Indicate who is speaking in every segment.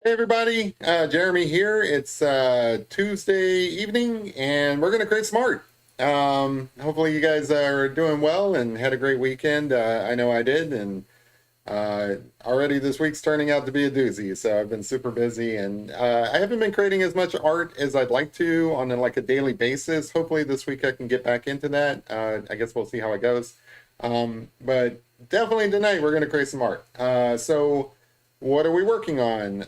Speaker 1: Hey everybody, Jeremy here. It's Tuesday evening and we're going to create some art. Hopefully you guys are doing well and had a great weekend. I know I did, and uh, already this week's turning out to be a doozy. So I've been super busy, and I haven't been creating as much art as I'd like to on a daily basis. Hopefully this week I can get back into that. I guess we'll see how it goes. But definitely tonight we're going to create some art. So what are we working on?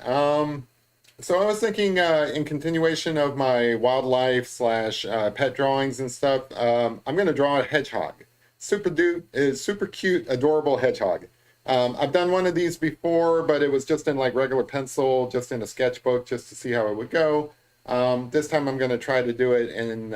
Speaker 1: So I was thinking, in continuation of my wildlife slash pet drawings and stuff, I'm going to draw a hedgehog. Super cute, adorable hedgehog. I've done one of these before, but it was just in like regular pencil, just in a sketchbook, just to see how it would go. This time I'm going to try to do it in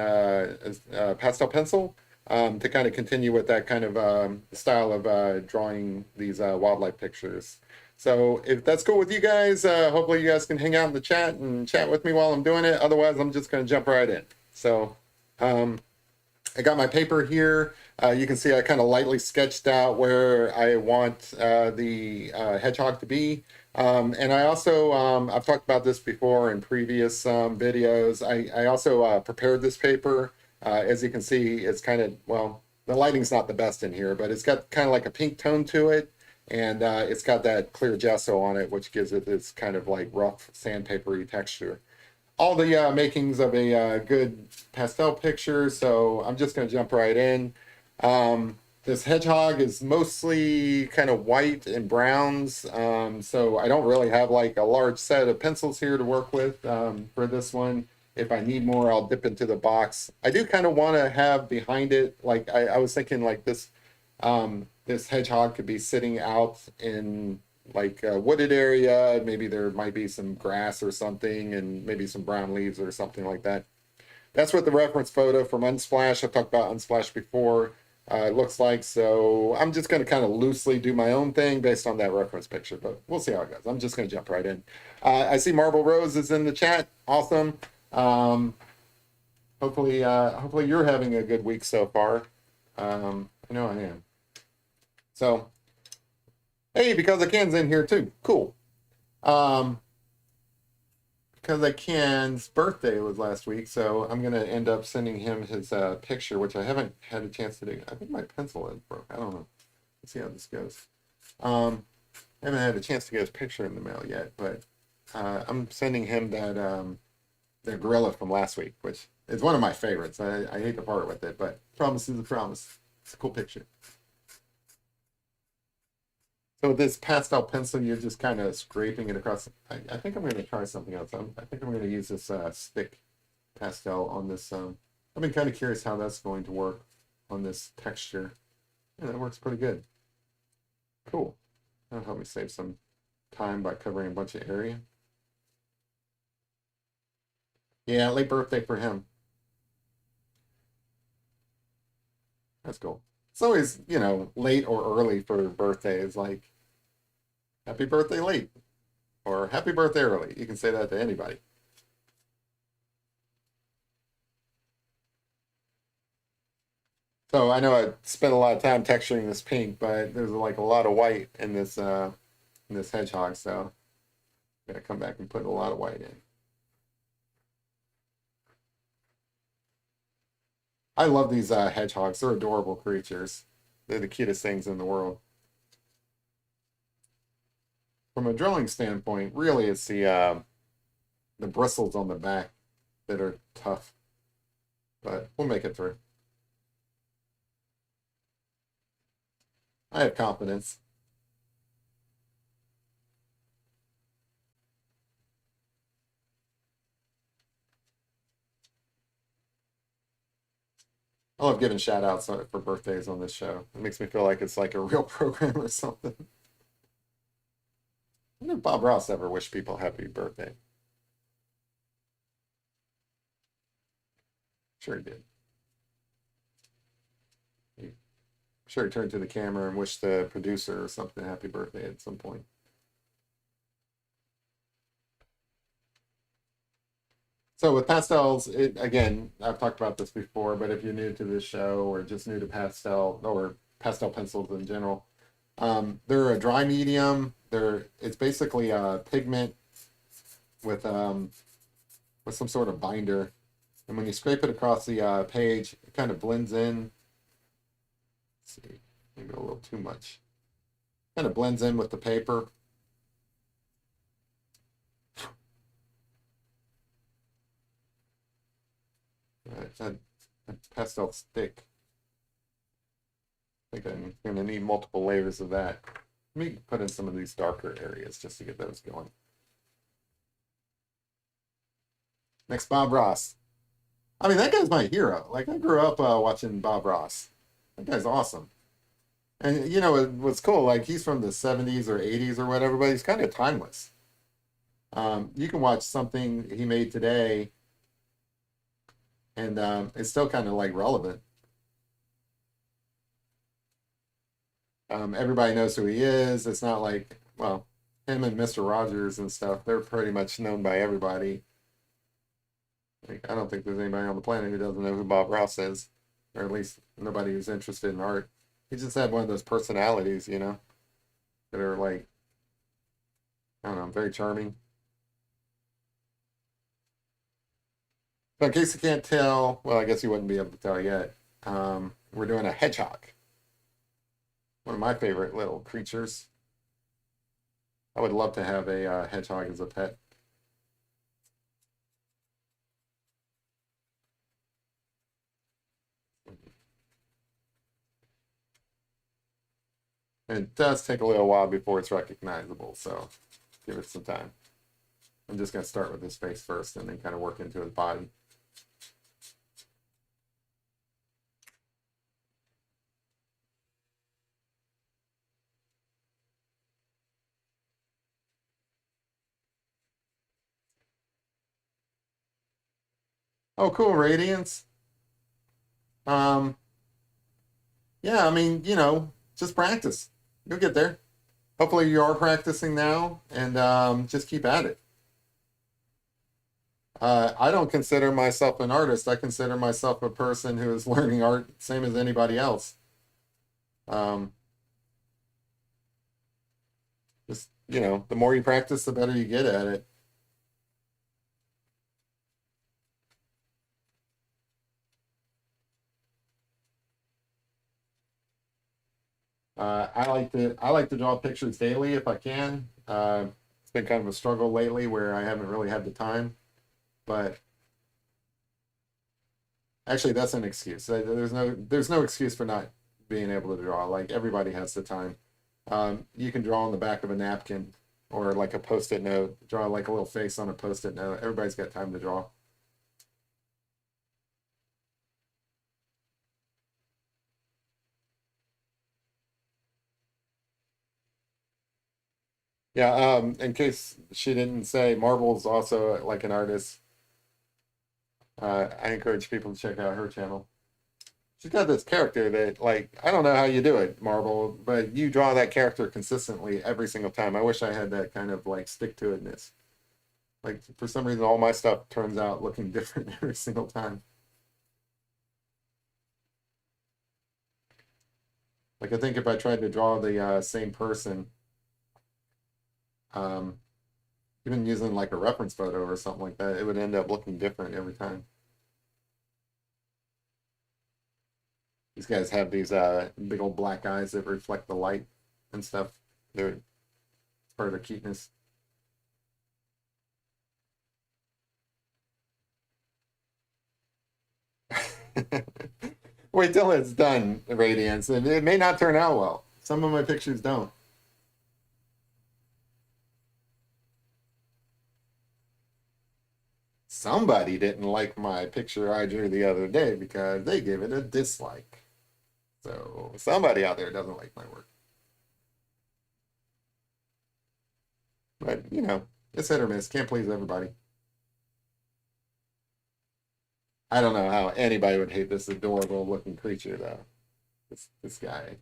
Speaker 1: pastel pencil, to kind of continue with that kind of style of drawing these wildlife pictures. So if that's cool with you guys, hopefully you guys can hang out in the chat and chat with me while I'm doing it. Otherwise, I'm just going to jump right in. So um, I got my paper here. You can see I kind of lightly sketched out where I want the hedgehog to be. And I also, I've talked about this before in previous videos. I also prepared this paper. As you can see, it's kind of, well, the lighting's not the best in here, but it's got kind of like a pink tone to it. And it's got that clear gesso on it, which gives it this kind of like rough sandpapery texture. All the makings of a good pastel picture, so I'm just going to jump right in. This hedgehog is mostly kind of white and browns, so I don't really have like a large set of pencils here to work with for this one. If I need more, I'll dip into the box. I do kind of want to have behind it, like I was thinking like this hedgehog could be sitting out in like a wooded area. Maybe there might be some grass or something, and maybe some brown leaves or something like that. That's what the reference photo from Unsplash, I've talked about Unsplash before, looks like. So I'm just going to kind of loosely do my own thing based on that reference picture, but we'll see how it goes. I'm just going to jump right in. I see Marble Rose is in the chat. Awesome. Um, hopefully you're having a good week so far. I know I am. So, hey, because I can's in here too. Cool. Um, because I can's birthday was last week, so I'm gonna end up sending him his picture, which I haven't had a chance to do. I think my pencil is broke. I don't know. Let's see how this goes. I haven't had a chance to get his picture in the mail yet, but I'm sending him that gorilla from last week, which is one of my favorites. I hate to part with it, but promise is a promise. It's a cool picture. So with this pastel pencil, you're just kind of scraping it across. I think I'm going to try something else. I think I'm going to use this stick pastel on this. I've been kind of curious how that's going to work on this texture. Yeah, that works pretty good. Cool. That'll help me save some time by covering a bunch of area. Yeah, late birthday for him. That's cool. It's always, late or early for birthdays, like happy birthday late or happy birthday early. You can say that to anybody. So I know I spent a lot of time texturing this pink, but there's like a lot of white in this hedgehog, so I'm gonna come back and put a lot of white in. I love these hedgehogs. They're adorable creatures. They're the cutest things in the world. From a drawing standpoint, really it's the bristles on the back that are tough, but we'll make it through. I have confidence. I love giving shout outs for birthdays on this show. It makes me feel like it's like a real program or something. I wonder if Bob Ross ever wished people happy birthday. Sure he did. I'm sure he turned to the camera and wished the producer or something happy birthday at some point. So with pastels, it again, I've talked about this before, but if you're new to this show or just new to pastel or pastel pencils in general, they're a dry medium. It's basically a pigment with some sort of binder. And when you scrape it across the page, it kind of blends in. Let's see, maybe a little too much. Kind of blends in with the paper. That pastel stick. I think I'm going to need multiple layers of that. Let me put in some of these darker areas just to get those going. Next, Bob Ross. I mean, that guy's my hero. Like, I grew up watching Bob Ross. That guy's awesome. And, you know, it was cool. Like, he's from the 70s or 80s or whatever, but he's kind of timeless. You can watch something he made today, and it's still kind of like relevant. Everybody knows who he is. It's not like, well, him and Mr. Rogers and stuff, they're pretty much known by everybody. Like, I don't think there's anybody on the planet who doesn't know who Bob Ross is, or at least nobody who's interested in art. He just had one of those personalities, you know, that are like, I don't know, very charming. So in case you can't tell, well, I guess you wouldn't be able to tell yet. We're doing a hedgehog, one of my favorite little creatures. I would love to have a hedgehog as a pet. And it does take a little while before it's recognizable, so give it some time. I'm just going to start with his face first and then kind of work into his body. Oh, cool, Radiance. Um, yeah, I mean, you know, just practice. You'll get there. Hopefully you are practicing now, and just keep at it. I don't consider myself an artist. I consider myself a person who is learning art, same as anybody else. Um, just, you know, the more you practice, the better you get at it. I like to draw pictures daily if I can. It's been kind of a struggle lately where I haven't really had the time, but actually that's an excuse. There's no excuse for not being able to draw. Like everybody has the time. You can draw on the back of a napkin or like a post-it note, draw like a little face on a post-it note. Everybody's got time to draw. Yeah, in case she didn't say, Marble's also like an artist. I encourage people to check out her channel. She's got this character that, like, I don't know how you do it, Marble, but you draw that character consistently every single time. I wish I had that kind of like stick to itness. Like for some reason, all my stuff turns out looking different every single time. Like I think if I tried to draw the same person, um, even using like a reference photo or something like that, it would end up looking different every time. These guys have these big old black eyes that reflect the light and stuff. They're part of their cuteness. Wait till it's done, Radiance. It may not turn out well. Some of my pictures don't. Somebody didn't like my picture I drew the other day because they gave it a dislike. So somebody out there doesn't like my work. But, you know, it's hit or miss. Can't please everybody. I don't know how anybody would hate this adorable looking creature, though. This guy.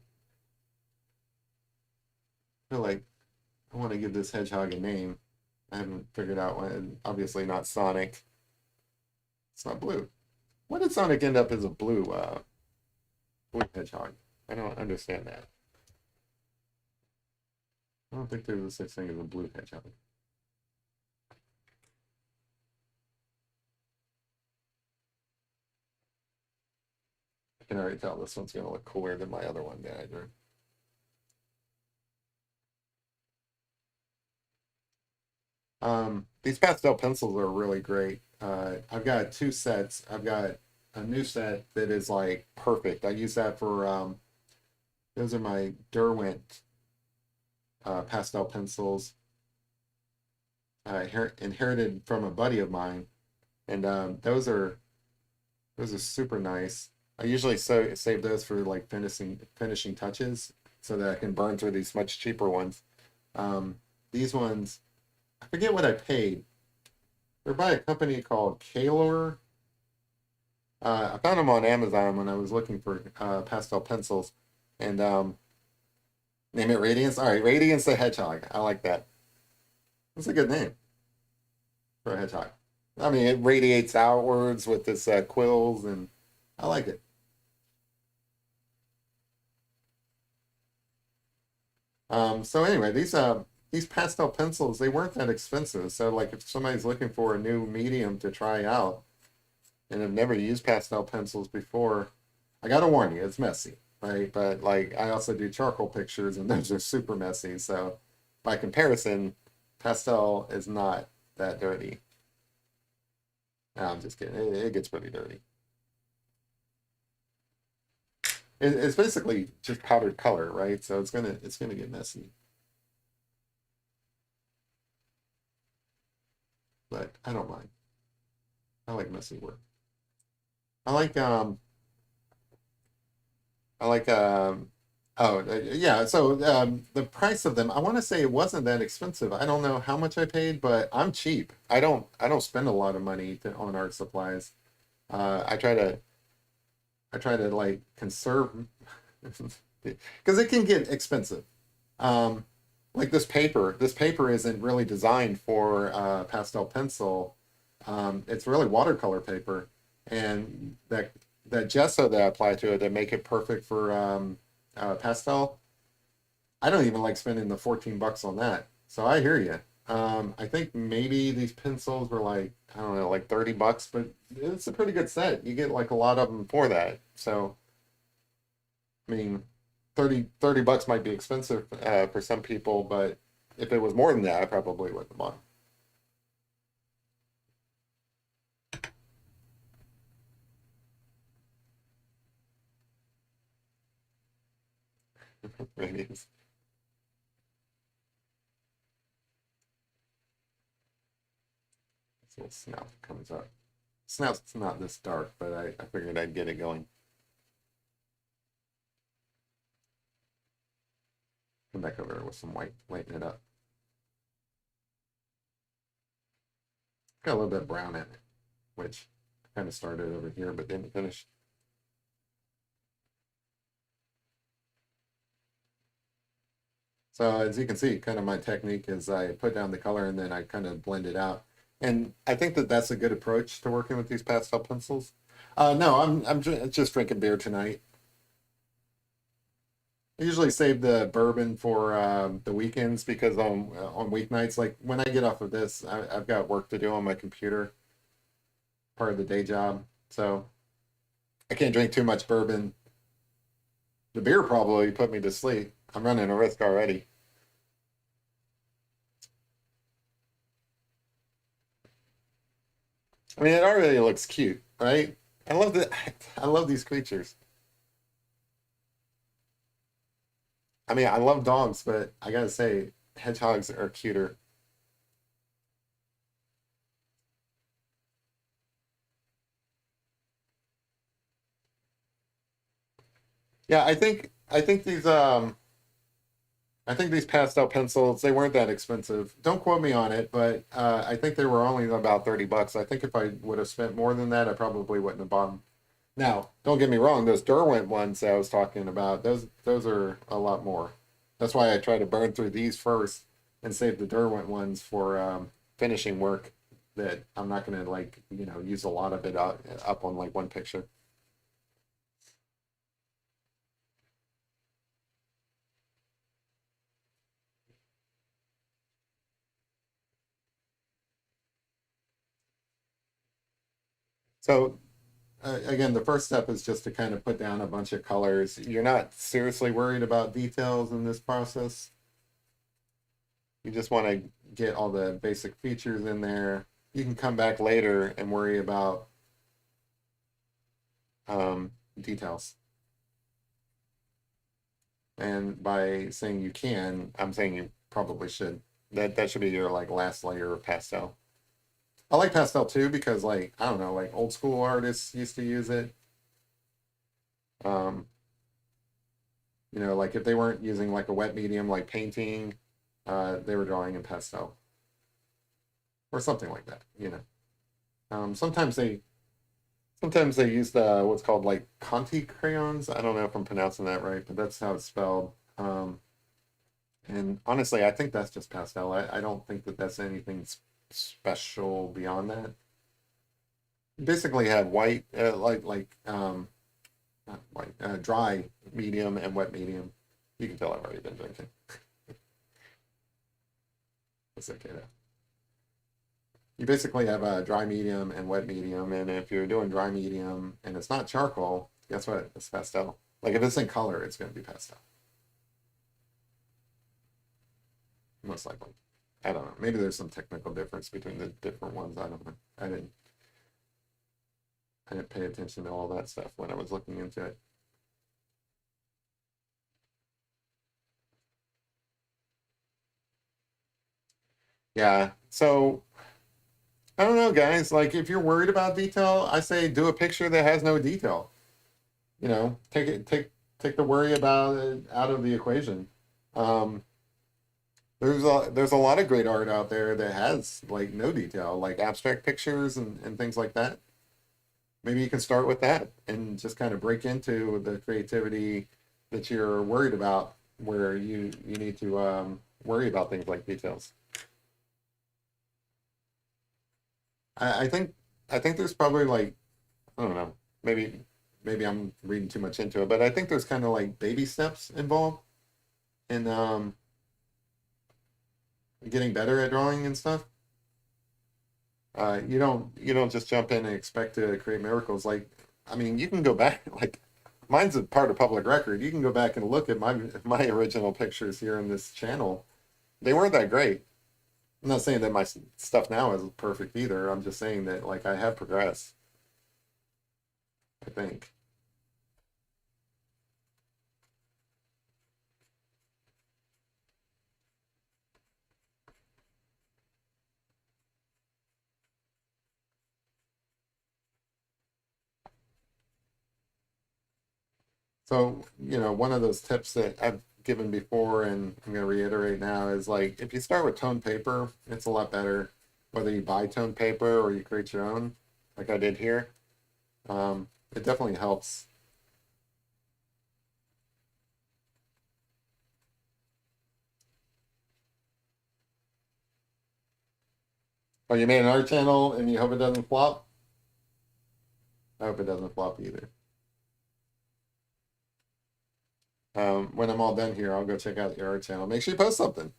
Speaker 1: I feel like I want to give this hedgehog a name. I haven't figured out when. Obviously not Sonic. It's not blue. Why did Sonic end up as a blue hedgehog? I don't understand that. I don't think there's a such thing as a blue hedgehog. can already tell this one's gonna look cooler than my other one that I drew. These pastel pencils are really great. I've got two sets. I've got a new set that is like perfect. I use that for those are my Derwent pastel pencils. Inherited from a buddy of mine, and those are super nice. I usually save those for like finishing touches so that I can burn through these much cheaper ones. These ones, I forget what I paid. They're by a company called Kalor. I found them on Amazon when I was looking for pastel pencils, and name it Radiance. All right, Radiance the Hedgehog. I like that. That's a good name for a hedgehog. I mean, it radiates outwards with this quills, and I like it. So anyway, these pastel pencils, they weren't that expensive. So like if somebody's looking for a new medium to try out and have never used pastel pencils before, I gotta warn you, it's messy, right? But like I also do charcoal pictures and those are super messy. So by comparison, pastel is not that dirty. No, I'm just kidding. It gets pretty dirty. It's basically just powdered color, right? So it's gonna get messy. But I don't mind. I like messy work. I like I like oh yeah, so the price of them, I want to say it wasn't that expensive. I don't know how much I paid, but I'm cheap. I don't spend a lot of money on art supplies. I try to like conserve because it can get expensive. Um, like this paper isn't really designed for pastel pencil. It's really watercolor paper, and that gesso that I apply to it that make it perfect for pastel. I don't even like spending the 14 bucks on that. So I hear you. I think maybe these pencils were like, I don't know, like 30 bucks, but it's a pretty good set. You get like a lot of them for that. So, I mean, thirty bucks might be expensive for some people, but if it was more than that, I probably wouldn't have bought them. Maybe it's this little snout that comes up. Snout's not this dark, but I figured I'd get it going. Come back over there with some white, lighten it up. Got a little bit of brown in it, which kind of started over here, but didn't finish. So as you can see, kind of my technique is I put down the color and then I kind of blend it out. And I think that that's a good approach to working with these pastel pencils. No, just drinking beer tonight. I usually save the bourbon for the weekends because on weeknights, like when I get off of this, I've got work to do on my computer, part of the day job. So I can't drink too much bourbon. The beer probably put me to sleep. I'm running a risk already. I mean, it already looks cute, right? I love the I love these creatures. I mean, I love dogs, but I gotta say, hedgehogs are cuter. Yeah, I think these pastel pencils, they weren't that expensive. Don't quote me on it, but I think they were only about 30 bucks. I think if I would have spent more than that, I probably wouldn't have bought them. Now, don't get me wrong, those Derwent ones that I was talking about, those are a lot more. That's why I try to burn through these first and save the Derwent ones for finishing work that I'm not going to like, use a lot of it up on like one picture. So again, the first step is just to kind of put down a bunch of colors. You're not seriously worried about details in this process. You just want to get all the basic features in there. You can come back later and worry about details. And by saying you can, I'm saying you probably should. That should be your like last layer of pastel. I like pastel too because like I don't know, like old school artists used to use it. Um, like if they weren't using like a wet medium like painting, they were drawing in pastel or something like that. Um, sometimes they sometimes they use what's called like Conti crayons. I don't know if I'm pronouncing that right, but that's how it's spelled. And honestly, I think that's just pastel. I don't think that that's anything special beyond that. You basically have white, not white, dry medium and wet medium. You can tell I've already been drinking. That's okay though. You basically have a dry medium and wet medium, and if you're doing dry medium and it's not charcoal, guess what? It's pastel. Like if it's in color, it's going to be pastel, most likely. I don't know. Maybe there's some technical difference between the different ones. I don't know. I didn't pay attention to all that stuff when I was looking into it. Yeah. So I don't know, guys. Like if you're worried about detail, I say do a picture that has no detail. Take the worry about it out of the equation. Um, there's a lot of great art out there that has like no detail, like abstract pictures and things like that. Maybe you can start with that and just kind of break into the creativity that you're worried about, where you need to worry about things like details. I think there's probably like I don't know, maybe I'm reading too much into it, but I think there's kind of like baby steps involved in getting better at drawing and stuff. You don't just jump in and expect to create miracles. Like, I mean, you can go back. Like, mine's a part of public record. You can go back and look at my original pictures here in this channel. They weren't that great. I'm not saying that my stuff now is perfect either. I'm just saying that like I have progressed. I think. So, one of those tips that I've given before and I'm going to reiterate now is like if you start with toned paper, it's a lot better whether you buy toned paper or you create your own, like I did here. It definitely helps. Oh, you made an art channel and you hope it doesn't flop? I hope it doesn't flop either. When I'm all done here, I'll go check out your art channel. Make sure you post something.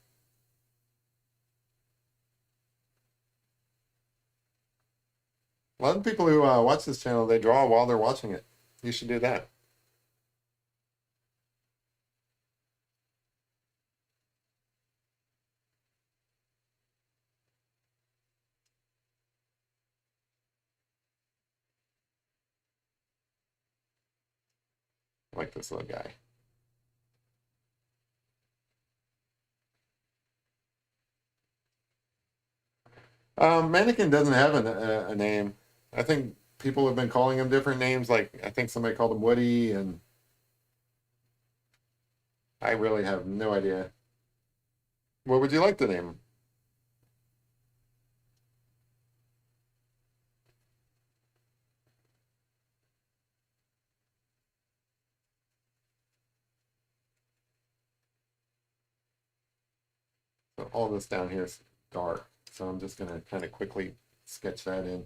Speaker 1: A lot of people who watch this channel, they draw while they're watching it. You should do that. I like this little guy. Mannequin doesn't have a name. I think people have been calling him different names. Like I think somebody called him Woody, and I really have no idea. What would you like to name him? So all this down here is dark, so I'm just gonna kind of quickly sketch that in.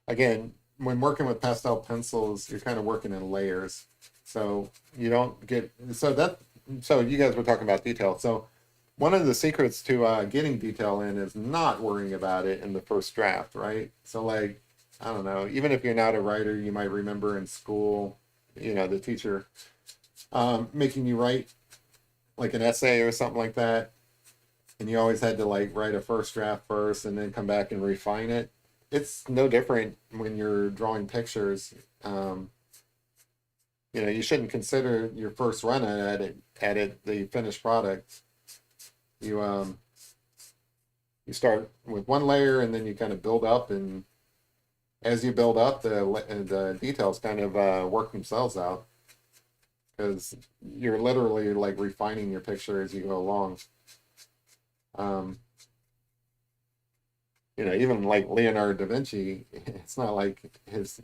Speaker 1: Again, when working with pastel pencils, you're kind of working in layers, so you don't get so you guys were talking about detail. So one of the secrets to getting detail in is not worrying about it in the first draft, right? So like I don't know, even if you're not a writer, you might remember in school, the teacher making you write like an essay or something like that, and you always had to like write a first draft first and then come back and refine it. It's no different when you're drawing pictures. Um, you shouldn't consider your first run at it the finished product. You start with one layer and then you kind of build up, and as you build up, the details kind of work themselves out because you're literally like refining your picture as you go along. Um, even like Leonardo da Vinci, it's not like his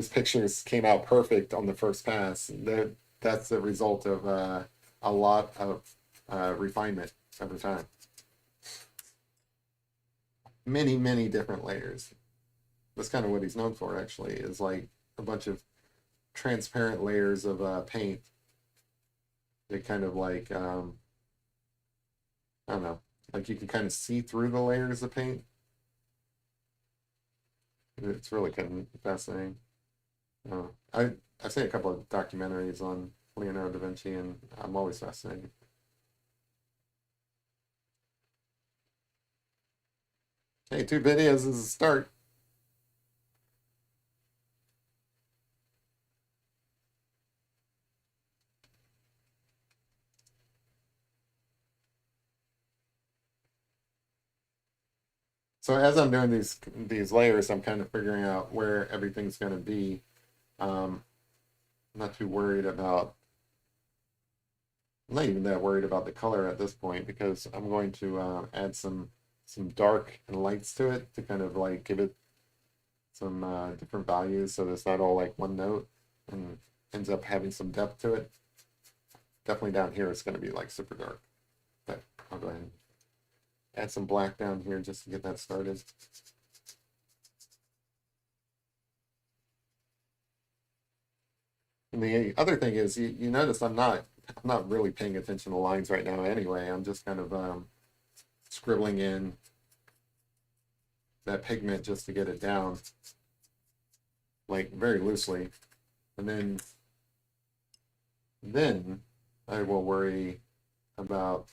Speaker 1: pictures came out perfect on the first pass. That's the result of a lot of refinement over time. Many, many different layers. That's kind of what he's known for, actually, is like a bunch of transparent layers of paint. They kind of like, I don't know, like you can kind of see through the layers of paint. It's really kind of fascinating. Uh, I I've seen a couple of documentaries on Leonardo da Vinci, and I'm always fascinated. Hey, two videos is a start. So as I'm doing these layers, I'm kind of figuring out where everything's going to be. I'm not too worried about. I'm not even that worried about the color at this point because I'm going to add some dark and lights to it to kind of like give it some different values so that it's not all like one note and ends up having some depth to it. Definitely down here it's going to be like super dark, but I'll go ahead and add some black down here just to get that started. And the other thing is you notice I'm not really paying attention to lines right now anyway. I'm just kind of scribbling in that pigment just to get it down, like very loosely. And then I will worry about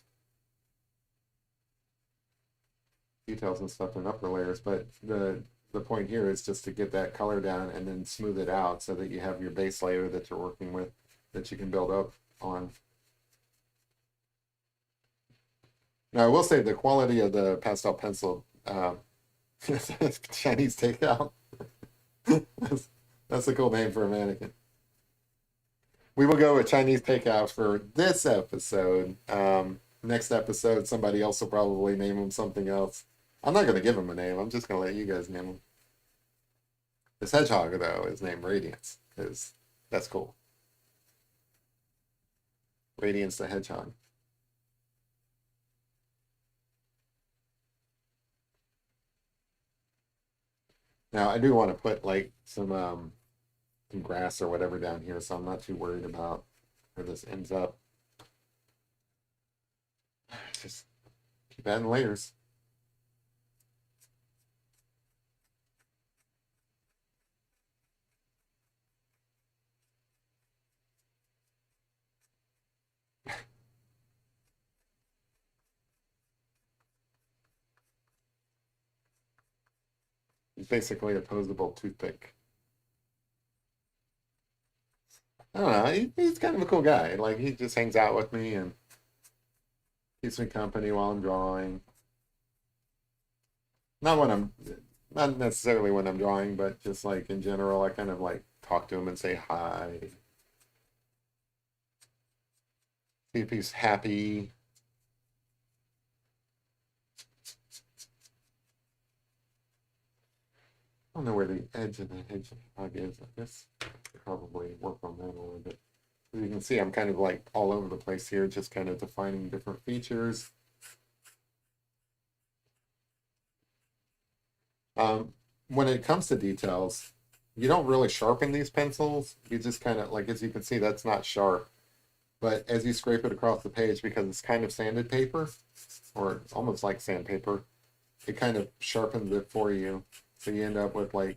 Speaker 1: details and stuff in upper layers. But the point here is just to get that color down and then smooth it out so that you have your base layer that you're working with that you can build up on. Now I will say the quality of the pastel pencil Chinese takeout. That's a cool name for a mannequin. We will go with Chinese takeout for this episode. Next episode, somebody else will probably name him something else. I'm not going to give him a name. I'm just going to let you guys name him. This hedgehog, though, is named Radiance because that's cool. Radiance the hedgehog. Now, I do want to put like some grass or whatever down here, so I'm not too worried about where this ends up. Just keep adding layers. He's basically a posable toothpick. I don't know. He's kind of a cool guy. Like he just hangs out with me and keeps me company while I'm drawing. Not when I'm, not necessarily when I'm drawing, but just like in general, I kind of like talk to him and say hi. See if he's happy. I don't know where the edge of the hedgehog is. I guess probably work on that a little bit. As you can see, I'm kind of like all over the place here, just kind of defining different features. When it comes to details, you don't really sharpen these pencils. You just kind of, like, as you can see, that's not sharp. But as you scrape it across the page, because it's kind of sanded paper, or almost like sandpaper, it kind of sharpens it for you. So you end up with like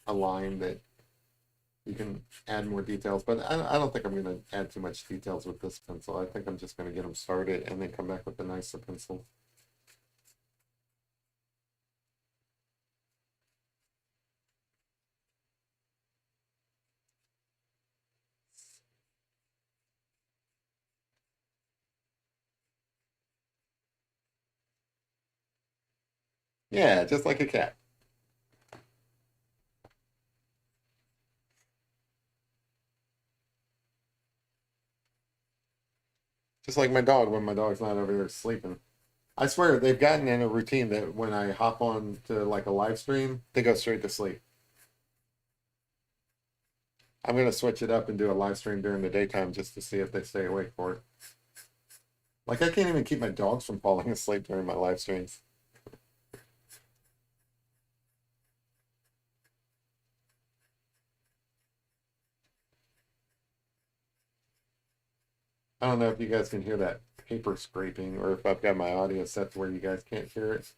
Speaker 1: a line that you can add more details. But I don't think I'm going to add too much details with this pencil. I think I'm just going to get them started and then come back with a nicer pencil. Yeah, just like a cat. Just like my dog when my dog's not over here sleeping. I swear they've gotten in a routine that when I hop on to like a live stream, they go straight to sleep. I'm gonna switch it up and do a live stream during the daytime just to see if they stay awake for it. Like I can't even keep my dogs from falling asleep during my live streams. I don't know if you guys can hear that paper scraping or if I've got my audio set to where you guys can't hear it,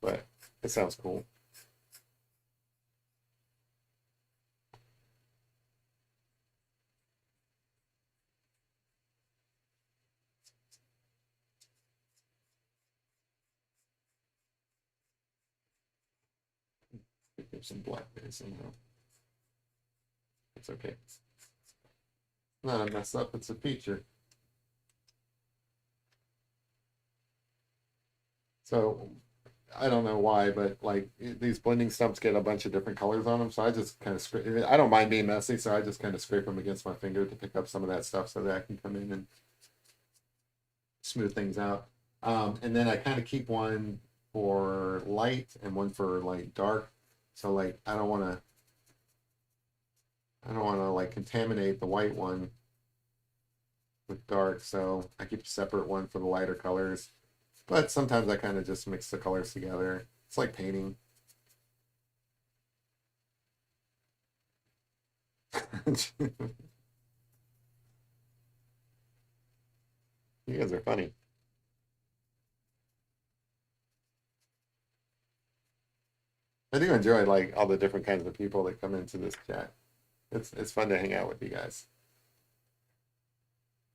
Speaker 1: but it sounds cool. There's some black base in there. It's okay. It's not a mess up, it's a feature. So I don't know why, but like these blending stumps get a bunch of different colors on them. So I just kind of scrape. I don't mind being messy, so I just kind of scrape them against my finger to pick up some of that stuff so that I can come in and smooth things out. And then I kind of keep one for light and one for like dark. So like I don't want to like contaminate the white one with dark. So I keep a separate one for the lighter colors. But sometimes I kind of just mix the colors together. It's like painting. You guys are funny. I do enjoy like all the different kinds of people that come into this chat. It's fun to hang out with you guys.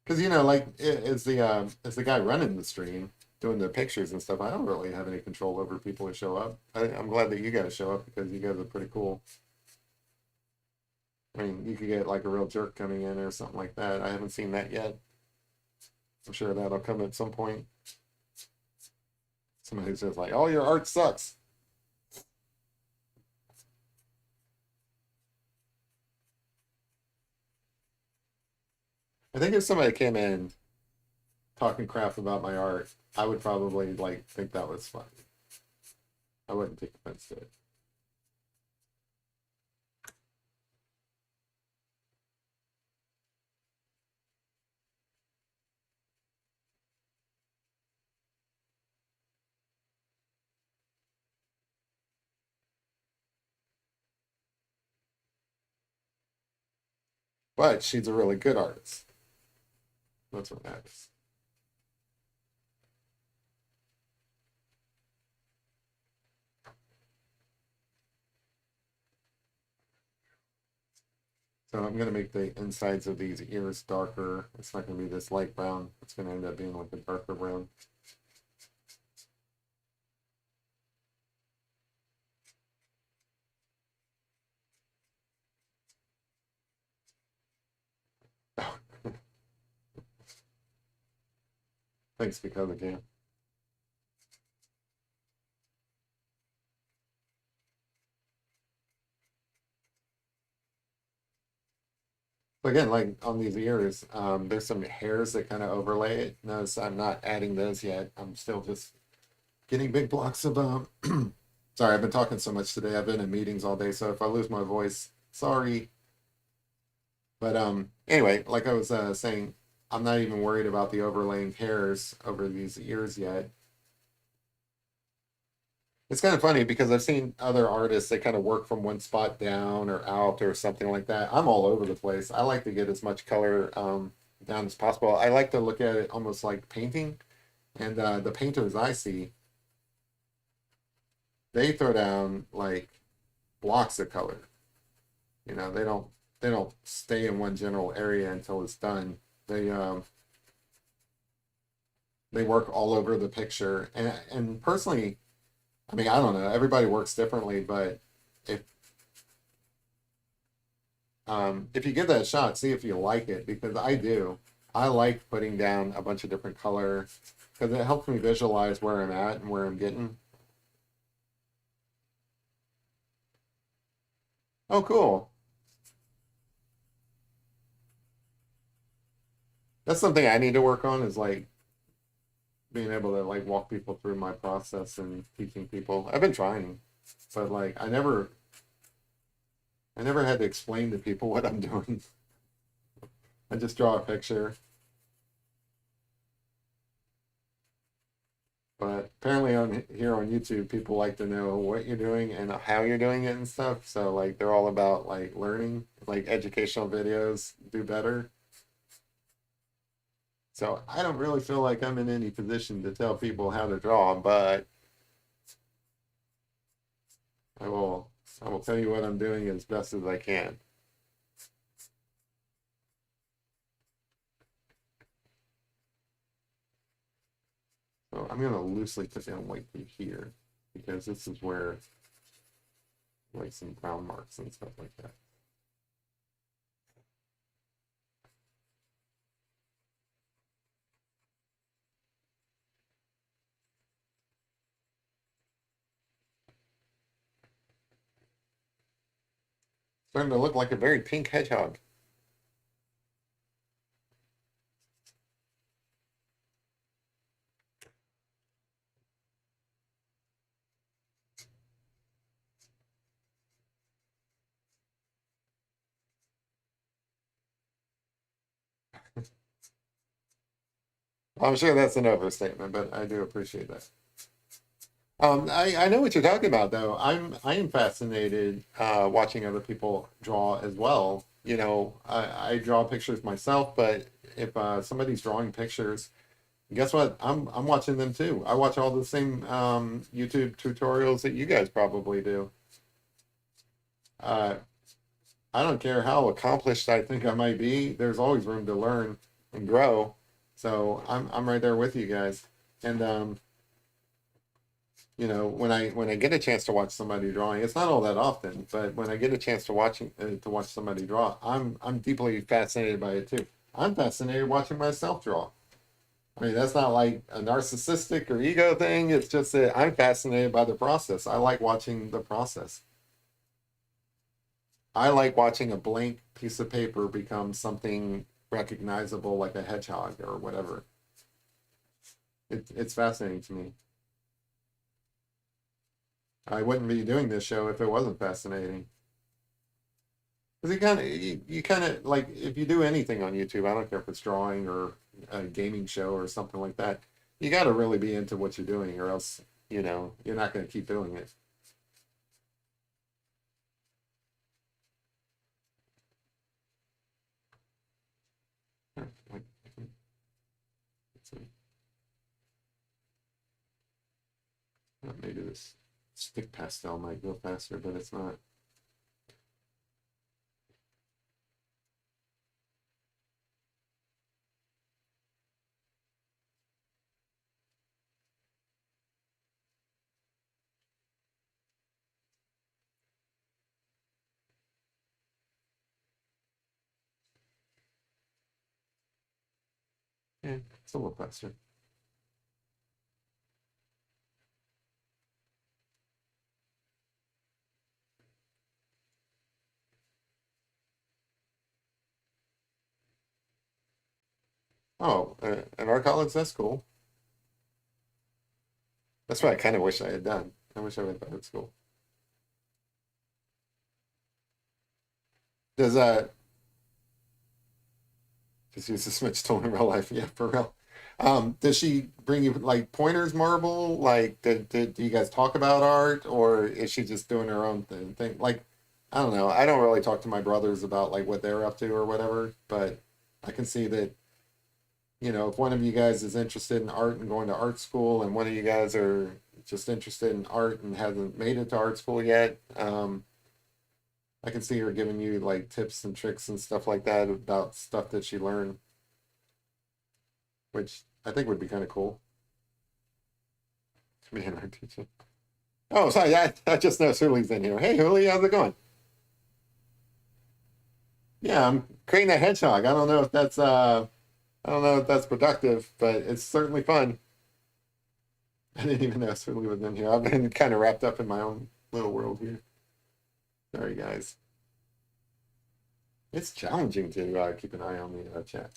Speaker 1: Because you know, like as the guy running the stream, doing the pictures and stuff, I don't really have any control over people who show up. I'm glad that you guys show up because you guys are pretty cool. I mean, you could get like a real jerk coming in or something like that. I haven't seen that yet. I'm sure that'll come at some point. Somebody who says like, "Oh, your art sucks." I think if somebody came in talking crap about my art, I would probably like think that was funny. I wouldn't take offense to it. But she's a really good artist. That's what matters. So I'm gonna make the insides of these ears darker. It's not gonna be this light brown. It's gonna end up being like a darker brown. Thanks because again. So again, like on these ears, there's some hairs that kind of overlay it. Notice I'm not adding those yet. I'm still just getting big blocks of sorry, I've been talking so much today. I've been in meetings all day, so if I lose my voice, sorry. But anyway, like I was saying, I'm not even worried about the overlaying hairs over these ears yet. It's kind of funny because I've seen other artists that kind of work from one spot down or out or something like that. I'm all over the place. I like to get as much color down as possible. I like to look at it almost like painting. And the painters I see, they throw down like blocks of color. You know, they don't stay in one general area until it's done. They work all over the picture. And personally, I mean, I don't know. Everybody works differently, but if if you give that a shot, see if you like it, because I do. I like putting down a bunch of different color because it helps me visualize where I'm at and where I'm getting. Oh, cool. That's something I need to work on, is like being able to like walk people through my process and teaching people. I've been trying, but like I never had to explain to people what I'm doing. I just draw a picture. But apparently on here on YouTube, people like to know what you're doing and how you're doing it and stuff. So like they're all about like learning, like educational videos do better. So I don't really feel like I'm in any position to tell people how to draw, but I will I will tell you what I'm doing as best as I can. So I'm gonna loosely put down white through here because this is where like some brown marks and stuff like that. Starting to look like a very pink hedgehog. I'm sure that's an overstatement, but I do appreciate that. I know what you're talking about, though. I am fascinated watching other people draw as well. You know, I draw pictures myself, but if somebody's drawing pictures, guess what? I'm watching them too. I watch all the same YouTube tutorials that you guys probably do. Uh, I don't care how accomplished I think I might be. There's always room to learn and grow. So I'm right there with you guys. And you know, when I get a chance to watch somebody drawing, it's not all that often, but when I get a chance to watch somebody draw, I'm deeply fascinated by it too. I'm fascinated watching myself draw. I mean, that's not like a narcissistic or ego thing. It's just that I'm fascinated by the process. I like watching the process. I like watching a blank piece of paper become something recognizable, like a hedgehog or whatever. It's fascinating to me. I wouldn't be doing this show if it wasn't fascinating. Because you kind of like, if you do anything on YouTube, I don't care if it's drawing or a gaming show or something like that, you got to really be into what you're doing, or else you're not going to keep doing it. Like, let's see. Maybe this stick pastel might go faster, but it's not. Yeah, it's a little faster. Oh, at our college, that's cool. That's what I kind of wish I had done. I wish I went to art school. Does just use the Switch tool in real life? Yeah, for real. Does she bring you like pointers, marble? Like, do you guys talk about art, or is she just doing her own thing? Like, I don't know. I don't really talk to my brothers about like what they're up to or whatever, but I can see that, if one of you guys is interested in art and going to art school, and one of you guys are just interested in art and hasn't made it to art school yet, I can see her giving you like tips and tricks and stuff like that about stuff that she learned, which I think would be kind of cool to be in our teaching. Oh, sorry, I just know Huli's in here. Hey, Huli, how's it going? Yeah, I'm creating a hedgehog. I don't know if that's productive, but it's certainly fun. I didn't even know Huli was in here. I've been kind of wrapped up in my own little world here. Sorry, guys. It's challenging to keep an eye on the chat.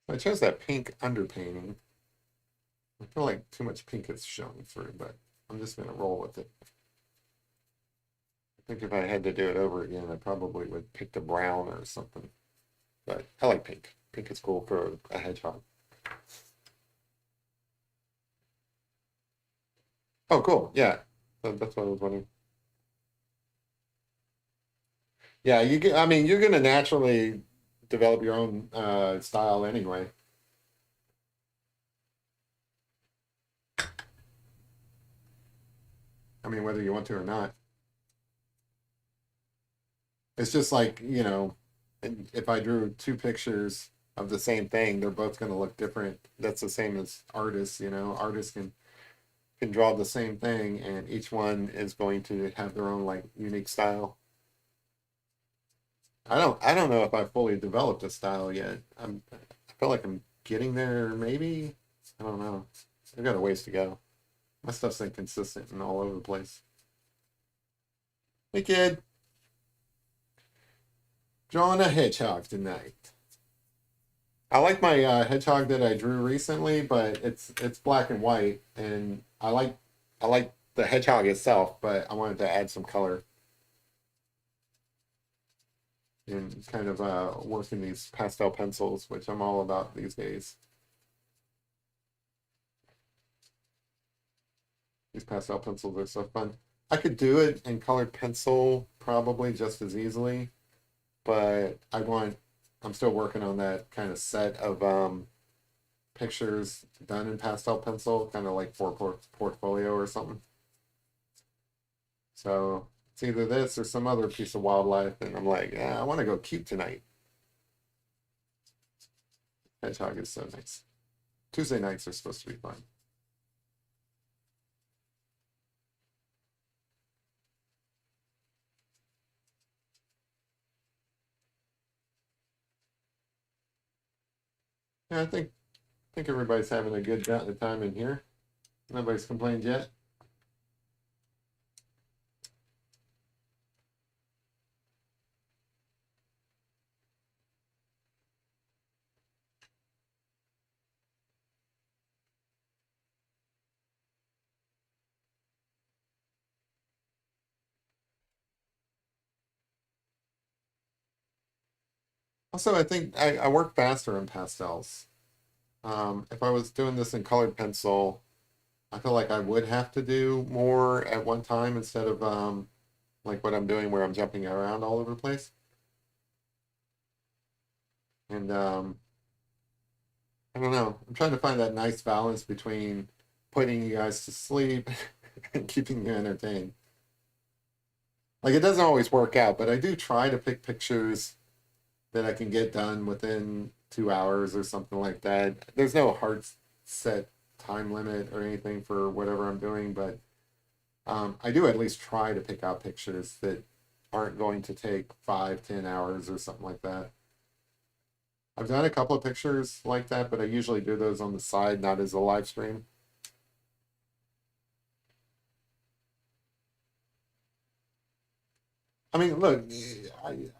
Speaker 1: I chose that pink underpainting. I feel like too much pink is showing through, but I'm just going to roll with it. I think if I had to do it over again, I probably would pick the brown or something. But I like pink. Pink is cool for a hedgehog. Oh, cool. Yeah. That's what I was wondering. Yeah, you get, I mean, you're going to naturally develop your own style anyway. I mean, whether you want to or not. It's just like, if I drew two pictures of the same thing, they're both going to look different. That's the same as artists, Artists can draw the same thing and each one is going to have their own like unique style. I don't know if I fully developed a style yet. I feel like I'm getting there maybe. I don't know. I've got a ways to go. My stuff's inconsistent and all over the place. Hey kid, drawing a hedgehog tonight. I like my hedgehog that I drew recently, but it's black and white, and I like the hedgehog itself, but I wanted to add some color and kind of work in these pastel pencils, which I'm all about these days. These pastel pencils are so fun. I could do it in colored pencil probably just as easily, but I'm still working on that kind of set of pictures done in pastel pencil, kind of like for portfolio or something. So it's either this or some other piece of wildlife, and I'm like, yeah, I want to go cute tonight. Hedgehog is so nice. Tuesday nights are supposed to be fun. Yeah, I think everybody's having a good time in here. Nobody's complained yet. Also, I think I work faster in pastels. If I was doing this in colored pencil, I feel like I would have to do more at one time instead of like what I'm doing where I'm jumping around all over the place. And I don't know. I'm trying to find that nice balance between putting you guys to sleep and keeping you entertained. Like it doesn't always work out, but I do try to pick pictures that I can get done within 2 hours or something like that. There's no hard set time limit or anything for whatever I'm doing, but I do at least try to pick out pictures that aren't going to take 5, 10 hours or something like that. I've done a couple of pictures like that, but I usually do those on the side, not as a live stream. I mean, look,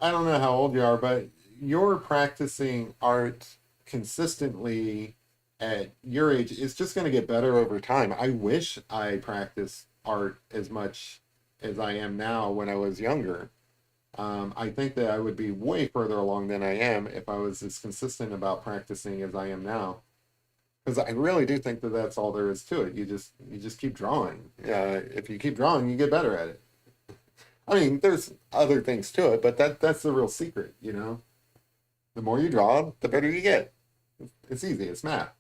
Speaker 1: I don't know how old you are, but you're practicing art consistently at your age. It's just going to get better over time. I wish I practiced art as much as I am now when I was younger. I think that I would be way further along than I am if I was as consistent about practicing as I am now. Because I really do think that that's all there is to it. You just keep drawing. If you keep drawing, you get better at it. I mean, there's other things to it, but that's the real secret, you know. The more you draw, the better you get. It's easy. It's math.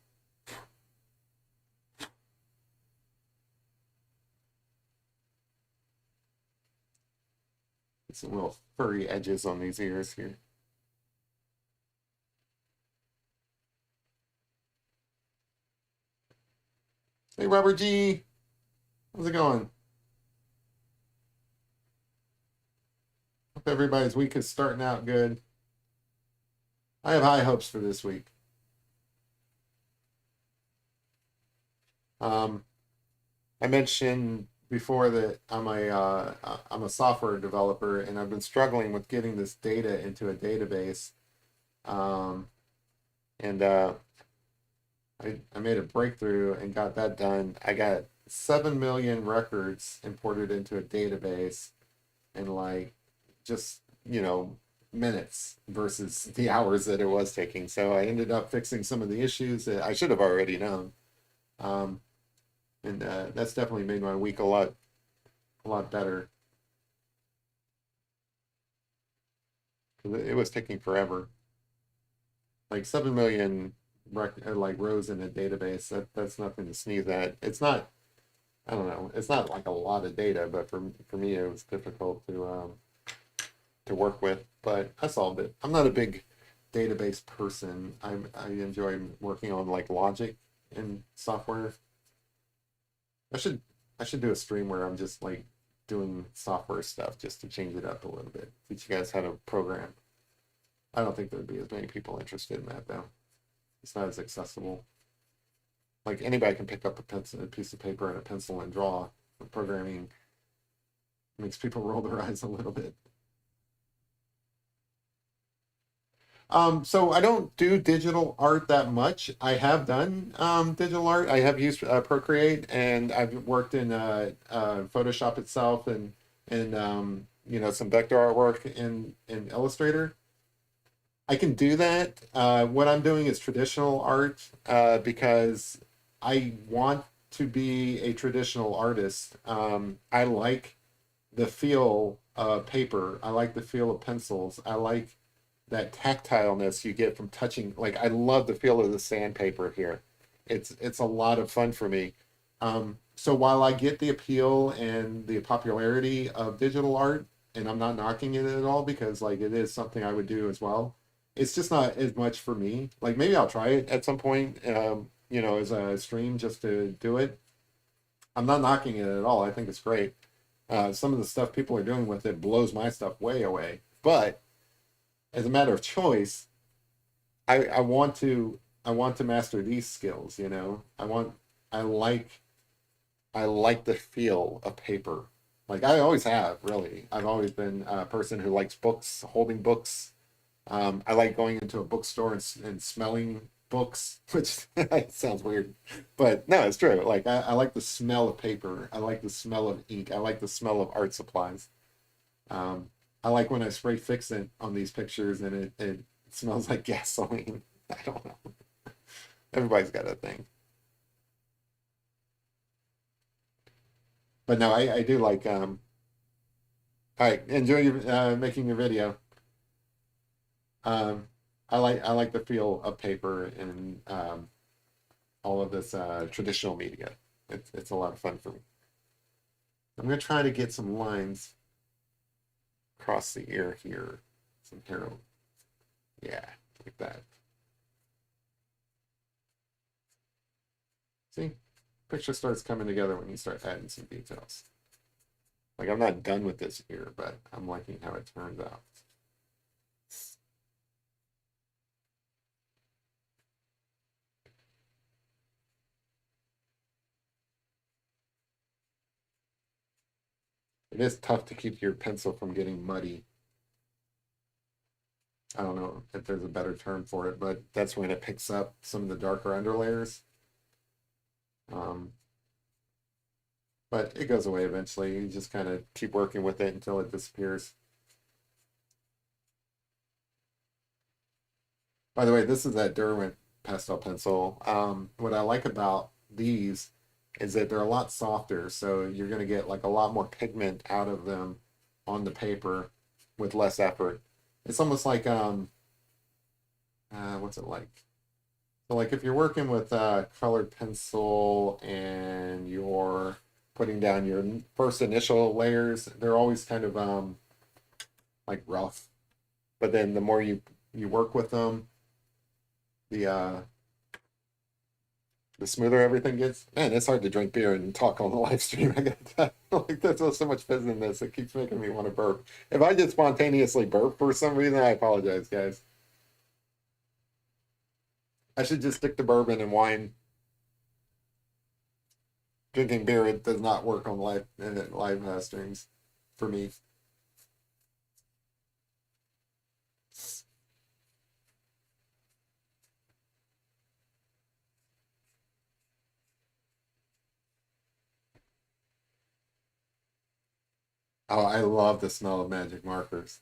Speaker 1: Some little furry edges on these ears here. Hey, Robert G. How's it going? Hope everybody's week is starting out good. I have high hopes for this week. Um, I mentioned before that I'm a software developer and I've been struggling with getting this data into a database. Um, and I made a breakthrough and got that done. I got 7 million records imported into a database in like just, minutes versus the hours that it was taking. So I ended up fixing some of the issues that I should have already known. Um, and that's definitely made my week a lot better. It was taking forever. Like 7 million like rows in a database. That's nothing to sneeze at. It's not. I don't know. It's not like a lot of data, but for me, it was difficult to work with. But I solved it. I'm not a big database person. I enjoy working on like logic and software. I should I should do a stream where I'm just like doing software stuff just to change it up a little bit. Teach you guys how to program. I don't think there'd be as many people interested in that though. It's not as accessible. Like anybody can pick up a pencil, a piece of paper and a pencil and draw. But programming makes people roll their eyes a little bit. So I don't do digital art that much. I have done digital art. I have used Procreate, and I've worked in Photoshop itself, and some vector artwork in Illustrator. I can do that. What I'm doing is traditional art because I want to be a traditional artist. I like the feel of paper. I like the feel of pencils. I like that tactileness you get from touching. Like I love the feel of the sandpaper here. It's a lot of fun for me. So while I get the appeal and the popularity of digital art, and I'm not knocking it at all because like it is something I would do as well. It's just not as much for me. Like maybe I'll try it at some point, as a stream just to do it. I'm not knocking it at all. I think it's great. Some of the stuff people are doing with it blows my stuff way away. But as a matter of choice, I want to master these skills, you know. I like I like the feel of paper. Like I always have, really. I've always been a person who likes books, holding books. I like going into a bookstore and smelling books, which sounds weird, but no, it's true. Like I like the smell of paper. I like the smell of ink. I like the smell of art supplies. Um, I like when I spray fixant on these pictures and it smells like gasoline. I don't know. Everybody's got a thing. But no, I do like all right, enjoy your making your video. Um I like the feel of paper and all of this traditional media. It's a lot of fun for me. I'm gonna try to get some lines across the ear here. Some hair. Yeah, like that. See? Picture starts coming together when you start adding some details. Like I'm not done with this ear, but I'm liking how it turns out. It is tough to keep your pencil from getting muddy. I don't know if there's a better term for it, but that's when it picks up some of the darker underlayers. Um, but it goes away eventually. You just kind of keep working with it until it disappears. By the way, this is that Derwent pastel pencil. What I like about these is that they're a lot softer, so you're going to get like a lot more pigment out of them on the paper with less effort. It's almost like what's it like? So like if you're working with a colored pencil and you're putting down your first initial layers, they're always kind of like rough. But then the more you work with them, the the smoother everything gets. Man, it's hard to drink beer and talk on the live stream. I got like there's so much fizz in this. It keeps making me want to burp. If I just spontaneously burp for some reason, I apologize, guys. I should just stick to bourbon and wine. Drinking beer, it does not work on live streams for me. Oh, I love the smell of magic markers.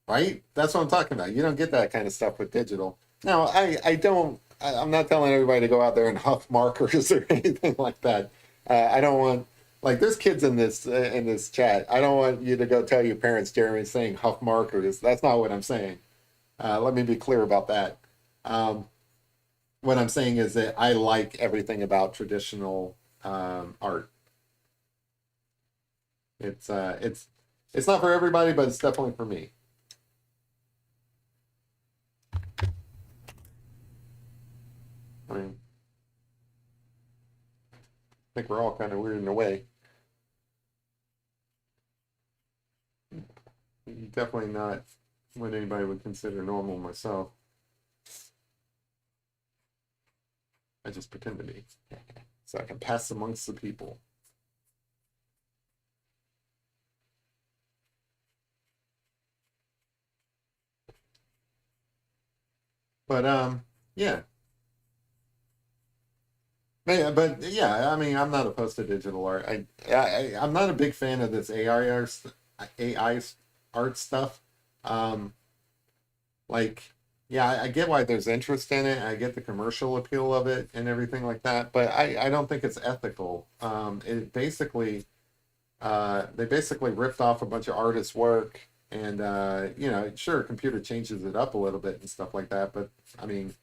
Speaker 1: Right? That's what I'm talking about. You don't get that kind of stuff with digital. Now, I don't. I'm not telling everybody to go out there and huff markers or anything like that. I don't want like there's kids in this chat. I don't want you to go tell your parents Jeremy's saying huff markers. That's not what I'm saying. Let me be clear about that. Um, what I'm saying is that I like everything about traditional art. It's not for everybody, but it's definitely for me. I mean, I think we're all kind of weird in a way. Definitely not what anybody would consider normal myself. I just pretend to be. So I can pass amongst the people. But yeah. But yeah, I mean, I'm not opposed to digital art. I'm not a big fan of this AI art stuff. Um, like, yeah, I get why there's interest in it. I get the commercial appeal of it and everything like that. But I don't think it's ethical. It basically they basically ripped off a bunch of artists' work, and you know, sure, computer changes it up a little bit and stuff like that. But I mean,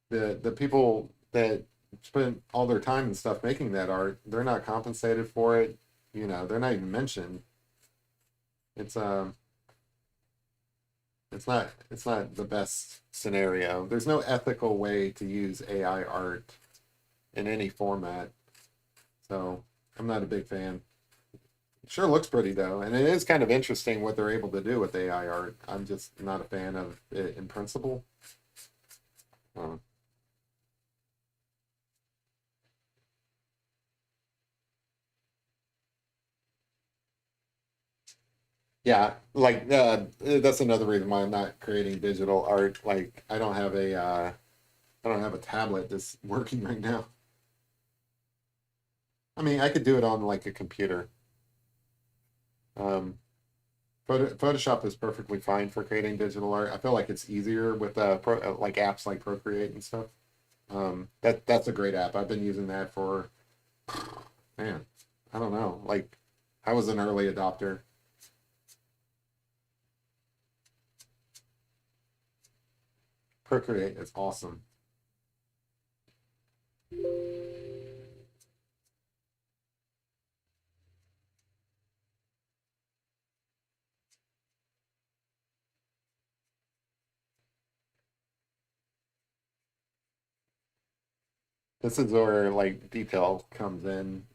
Speaker 1: the people that spent all their time and stuff making that art, they're not compensated for it. You know, they're not even mentioned. It's it's not the best scenario. There's no ethical way to use AI art in any format. So I'm not a big fan. It sure looks pretty though, and it is kind of interesting what they're able to do with AI art. I'm just not a fan of it in principle. Um, yeah, like that's another reason why I'm not creating digital art. Like I don't have a tablet that's working right now. I mean, I could do it on like a computer. Um, Photoshop is perfectly fine for creating digital art. I feel like it's easier with like apps like Procreate and stuff. That's a great app. I've been using that for man, I don't know. Like I was an early adopter. Procreate is awesome. This is where like detail comes in.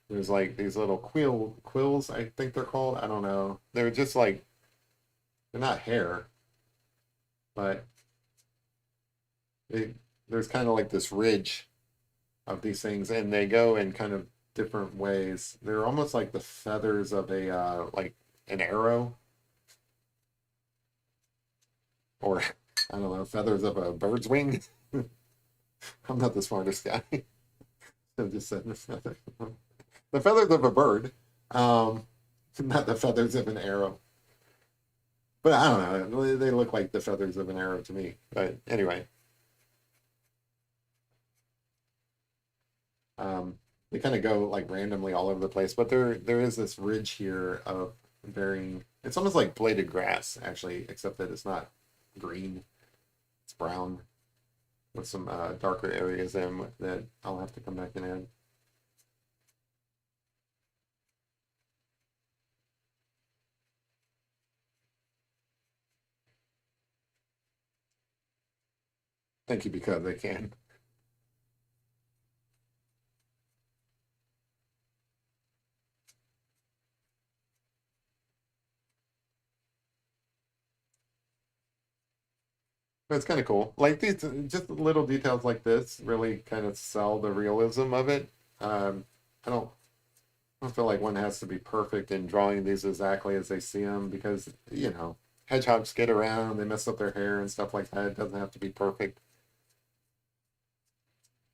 Speaker 1: There's like these little quills, I think they're called. I don't know. They're just like they're not hair, but they, there's kind of like this ridge of these things, and they go in kind of different ways. They're almost like the feathers of a like an arrow, or I don't know, feathers of a bird's wing. I'm not the smartest guy. I just said the feathers of a bird, um, not the feathers of an arrow. But I don't know. They look like the feathers of an arrow to me. But anyway, um, They kind of go like randomly all over the place, but there is this ridge here of varying. It's almost like bladed grass, actually, except that it's not green. It's brown with some darker areas in that I'll have to come back and add. Thank you because I can. But it's kind of cool. Like these, just little details like this really kind of sell the realism of it. I don't, I don't feel like one has to be perfect in drawing these exactly as they see them because, hedgehogs get around, they mess up their hair and stuff like that. It doesn't have to be perfect.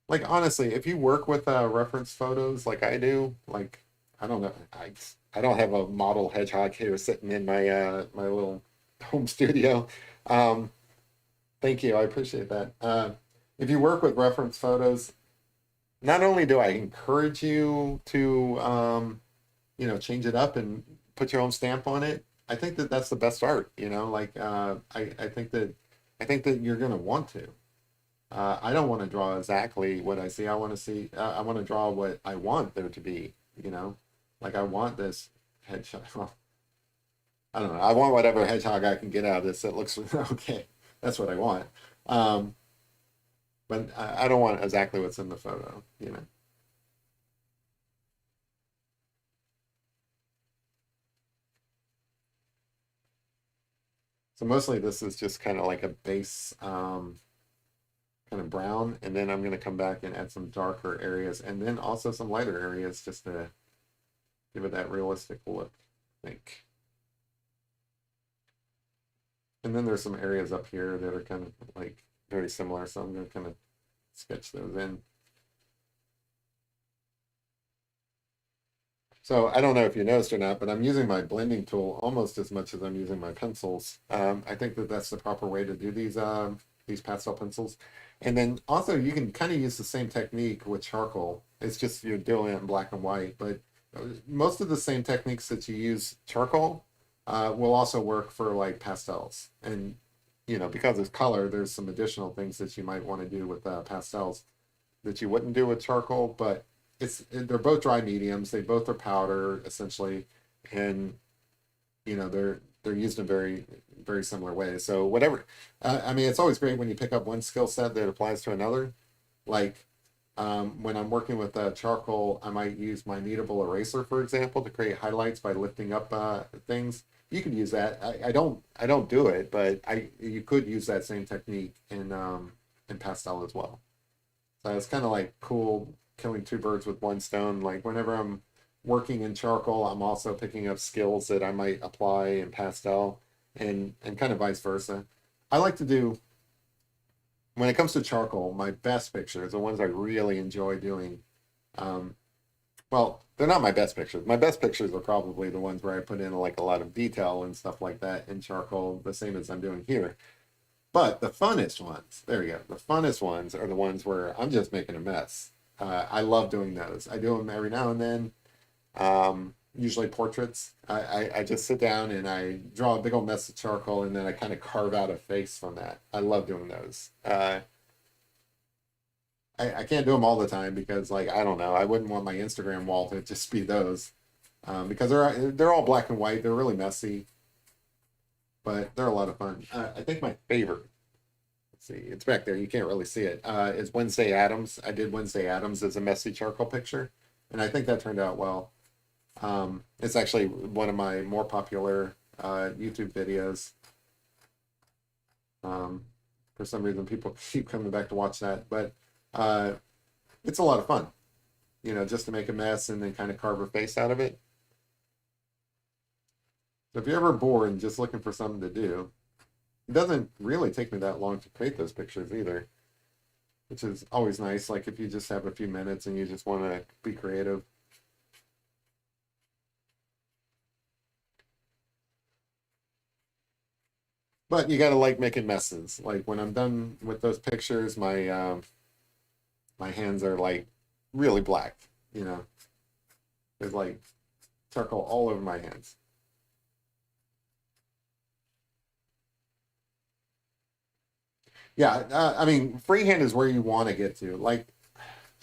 Speaker 1: Like honestly, if you work with reference photos like I do, like I don't know, I don't have a model hedgehog here sitting in my little home studio. Um, Thank you, I appreciate that. If you work with reference photos, not only do I encourage you to change it up and put your own stamp on it, I think that that's the best art. Like I think that you're gonna want to. I don't want to draw exactly what I see. I want to see. I want to draw what I want there to be. Like I want this hedgehog. Well, I don't know. I want whatever hedgehog I can get out of this that looks okay. That's what I want. Um, but I don't want exactly what's in the photo. So mostly this is just kind of like a base kind of brown, and then I'm going to come back and add some darker areas, and then also some lighter areas just to give it that realistic look, I think. And then there's some areas up here that are kind of like very similar, so I'm going to kind of sketch those in. So I don't know if you noticed or not, but I'm using my blending tool almost as much as I'm using my pencils. I think that that's the proper way to do these pastel pencils. And then also you can kind of use the same technique with charcoal. It's just you're doing it in black and white, but most of the same techniques that you use charcoal will also work for like pastels. And because it's color, there's some additional things that you might want to do with pastels that you wouldn't do with charcoal, but they're both dry mediums. They both are powder essentially, and they're used in very very similar ways. So whatever, I mean, it's always great when you pick up one skill set that applies to another. Like when I'm working with charcoal, I might use my kneadable eraser, for example, to create highlights by lifting up things. You could use that. I don't do it, but you could use that same technique in pastel as well. So it's kind of like cool killing two birds with one stone. Like whenever I'm working in charcoal, I'm also picking up skills that I might apply in pastel and kind of vice versa. I like to do when it comes to charcoal, my best pictures, the ones I really enjoy doing. Um, well, they're not my best pictures. My best pictures are probably the ones where I put in like a lot of detail and stuff like that in charcoal, the same as I'm doing here. But the funnest ones, there you go. The funnest ones are the ones where I'm just making a mess. I love doing those. I do them every now and then. Usually portraits. I just sit down and I draw a big old mess of charcoal and then I kind of carve out a face from that. I love doing those. I can't do them all the time because like I don't know. I wouldn't want my Instagram wall to just be those because they're all black and white. They're really messy, but they're a lot of fun. I think my favorite, let's see, it's back there. You can't really see it. Is Wednesday Adams. I did Wednesday Adams as a messy charcoal picture, and I think that turned out well. It's actually one of my more popular YouTube videos. Um, for some reason, people keep coming back to watch that, but uh, it's a lot of fun. Just to make a mess and then kind of carve a face out of it. So if you're ever bored and just looking for something to do, it doesn't really take me that long to create those pictures either, which is always nice. Like if you just have a few minutes and you just want to be creative. But you got to like making messes. Like when I'm done with those pictures, my hands are like really black. you know, there's like charcoal all over my hands. Yeah, I mean, freehand is where you want to get to. Like,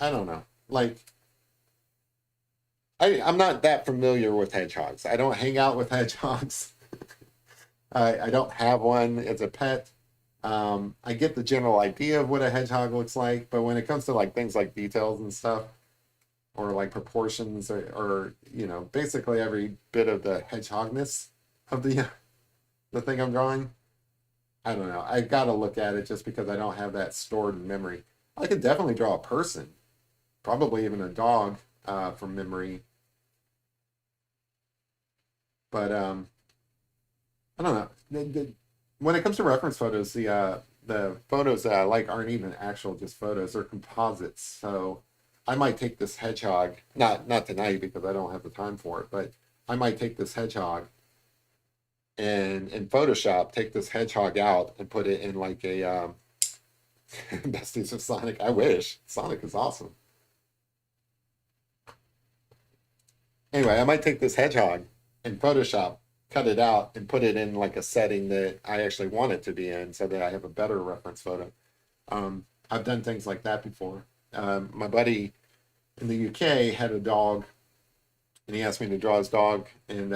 Speaker 1: I don't know. Like, I'm not that familiar with hedgehogs. I don't hang out with hedgehogs. I don't have one as a pet. I get the general idea of what a hedgehog looks like, but when it comes to like things like details and stuff, or like proportions, or basically every bit of the hedgehogness of the thing I'm drawing, I don't know. I got to look at it just because I don't have that stored in memory. I could definitely draw a person, probably even a dog, from memory, but I don't know. When it comes to reference photos, the photos that I like aren't even actual just photos; they're composites. So I might take this hedgehog, not tonight because I don't have the time for it, but I might take this hedgehog and in Photoshop take this hedgehog out and put it in like a Besties of Sonic. I wish Sonic is awesome. Anyway, I might take this hedgehog in Photoshop, cut it out, and put it in like a setting that I actually want it to be in so that I have a better reference photo. I've done things like that before. My buddy in the UK had a dog, and he asked me to draw his dog, and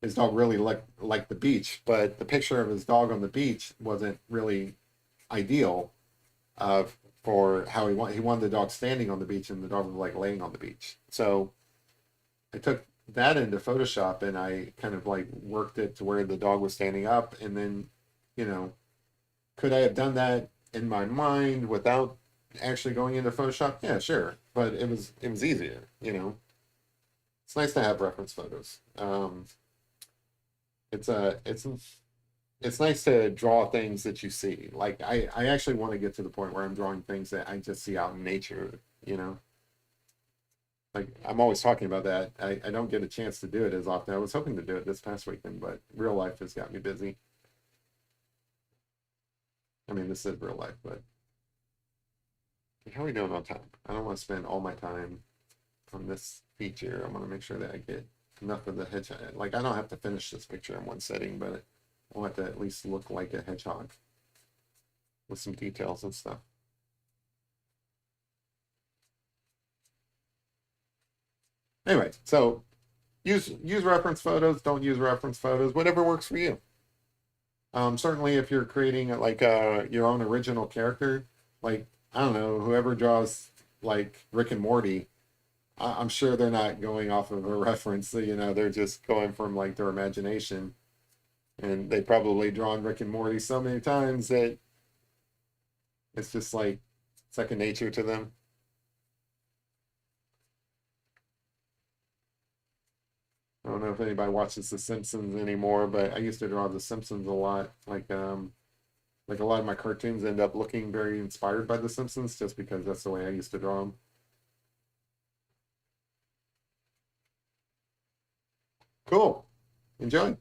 Speaker 1: his dog really liked the beach, but the picture of his dog on the beach wasn't really ideal uh, for how he wanted the dog standing on the beach, and the dog was like laying on the beach. So I took that into Photoshop and I kind of like worked it to where the dog was standing up. And then, you know, could I have done that in my mind without actually going into Photoshop? Yeah, sure. But it was easier, you know. It's nice to have reference photos. It's a it's nice to draw things that you see. Like I actually want to get to the point where I'm drawing things that I just see out in nature, you know. Like I'm always talking about that. I don't get a chance to do it as often. I was hoping to do it this past weekend, but real life has got me busy. I mean, this is real life, but how are we doing on time? I don't want to spend all my time on this feature. I want to make sure that I get enough of the hedgehog. Like I don't have to finish this picture in one setting, but I want it to at least look like a hedgehog with some details and stuff. Anyway, so use reference photos, don't use reference photos, whatever works for you. Certainly, if you're creating like your own original character, like I don't know, whoever draws like Rick and Morty, I'm sure they're not going off of a reference. So, they're just going from like their imagination, and they probably drawn Rick and Morty so many times that it's just like second nature to them. I don't know if anybody watches The Simpsons anymore, but I used to draw The Simpsons a lot. Like a lot of my cartoons end up looking very inspired by The Simpsons just because that's the way I used to draw them. Cool. Enjoy.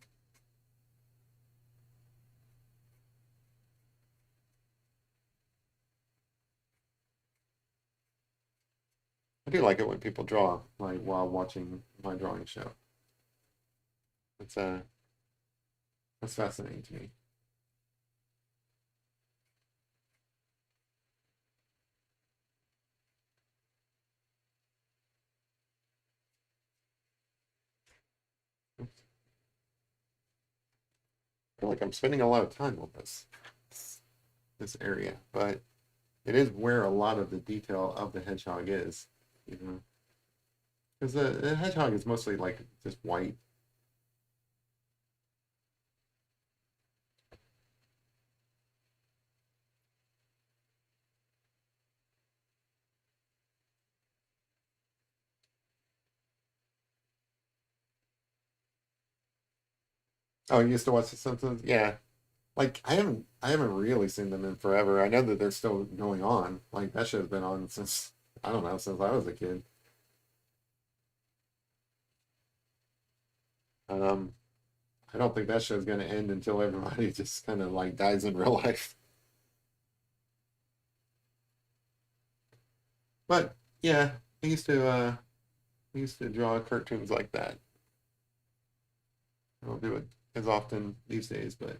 Speaker 1: I do like it when people draw, like while watching my drawing show. It's that's fascinating to me. I feel like I'm spending a lot of time on this area, but it is where a lot of the detail of the hedgehog is, you know, because the hedgehog is mostly like just white. Oh, you used to watch The Simpsons? Yeah. Like I haven't really seen them in forever. I know that they're still going on. Like that show's been on since I don't know, since I was a kid. Um, I don't think that show's gonna end until everybody just kind of like dies in real life. But yeah. I used to draw cartoons like that. I don't do it as often these days, but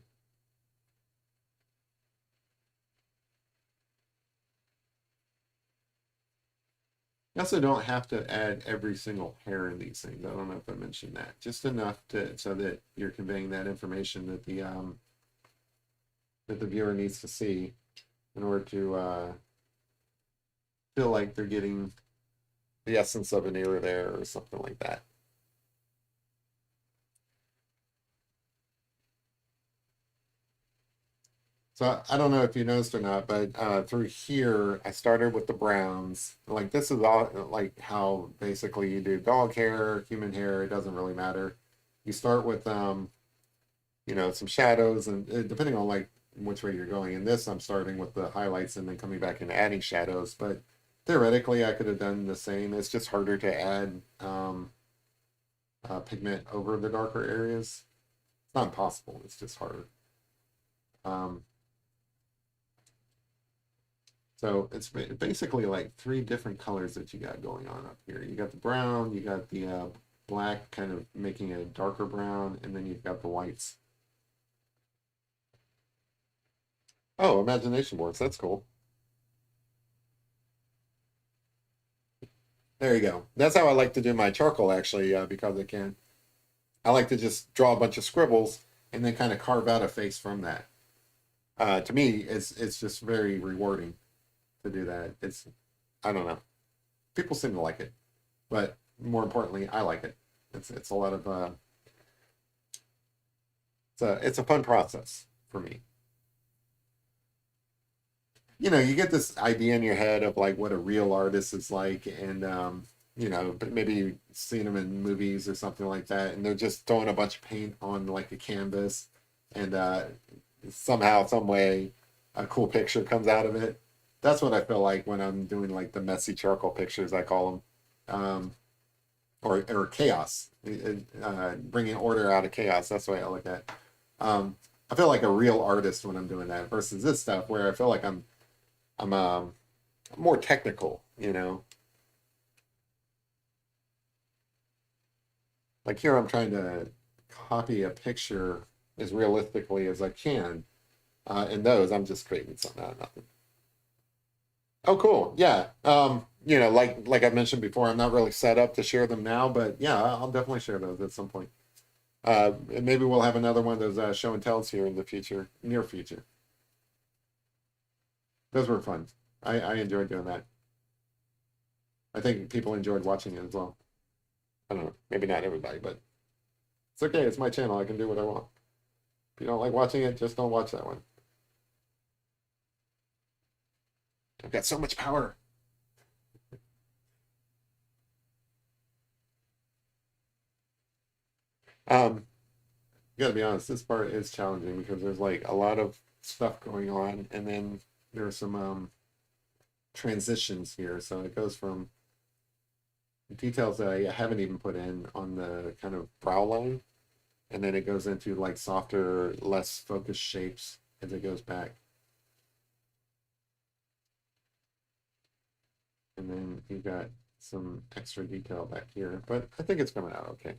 Speaker 1: you also don't have to add every single hair in these things. I don't know if I mentioned that. Just enough to so that you're conveying that information that the viewer needs to see in order to feel like they're getting the essence of an era there or something like that. So I don't know if you noticed or not, but through here, I started with the browns. Like this is all like how basically you do dog hair, human hair, it doesn't really matter. You start with some shadows and depending on like which way you're going. In this, I'm starting with the highlights and then coming back and adding shadows. But theoretically, I could have done the same. It's just harder to add pigment over the darker areas. It's not impossible. It's just harder. Um, So it's basically like three different colors that you got going on up here. You got the brown, you got the black kind of making a darker brown, and then you've got the whites. Oh, imagination boards. That's cool. There you go. That's how I like to do my charcoal actually, because I can. I like to just draw a bunch of scribbles and then kind of carve out a face from that. To me, it's just very rewarding to do that. It's I don't know. People seem to like it, but more importantly, I like it. It's a lot of it's a fun process for me. You get this idea in your head of like what a real artist is like, and but maybe you've seen them in movies or something like that, and they're just throwing a bunch of paint on like a canvas, and somehow, some way, a cool picture comes out of it. That's what I feel like when I'm doing like the messy charcoal pictures, I call them. Or chaos, bringing order out of chaos. That's the way I look at it. I feel like a real artist when I'm doing that versus this stuff where I feel like I'm more technical. Like here I'm trying to copy a picture as realistically as I can. In those, I'm just creating something out of nothing. Oh, cool. Yeah. Like I mentioned before, I'm not really set up to share them now, but yeah, I'll definitely share those at some point. And maybe we'll have another one of those show and tells here in the future, near future. Those were fun. I enjoyed doing that. I think people enjoyed watching it as well. I don't know, maybe not everybody, but it's okay. It's my channel. I can do what I want. If you don't like watching it, just don't watch that one. I've got so much power. Um, you gotta be honest, this part is challenging because there's like a lot of stuff going on, and then there's some transitions here. So it goes from details that I haven't even put in on the kind of brow line, and then it goes into like softer, less focused shapes as it goes back. And then you've got some extra detail back here, but I think it's coming out okay.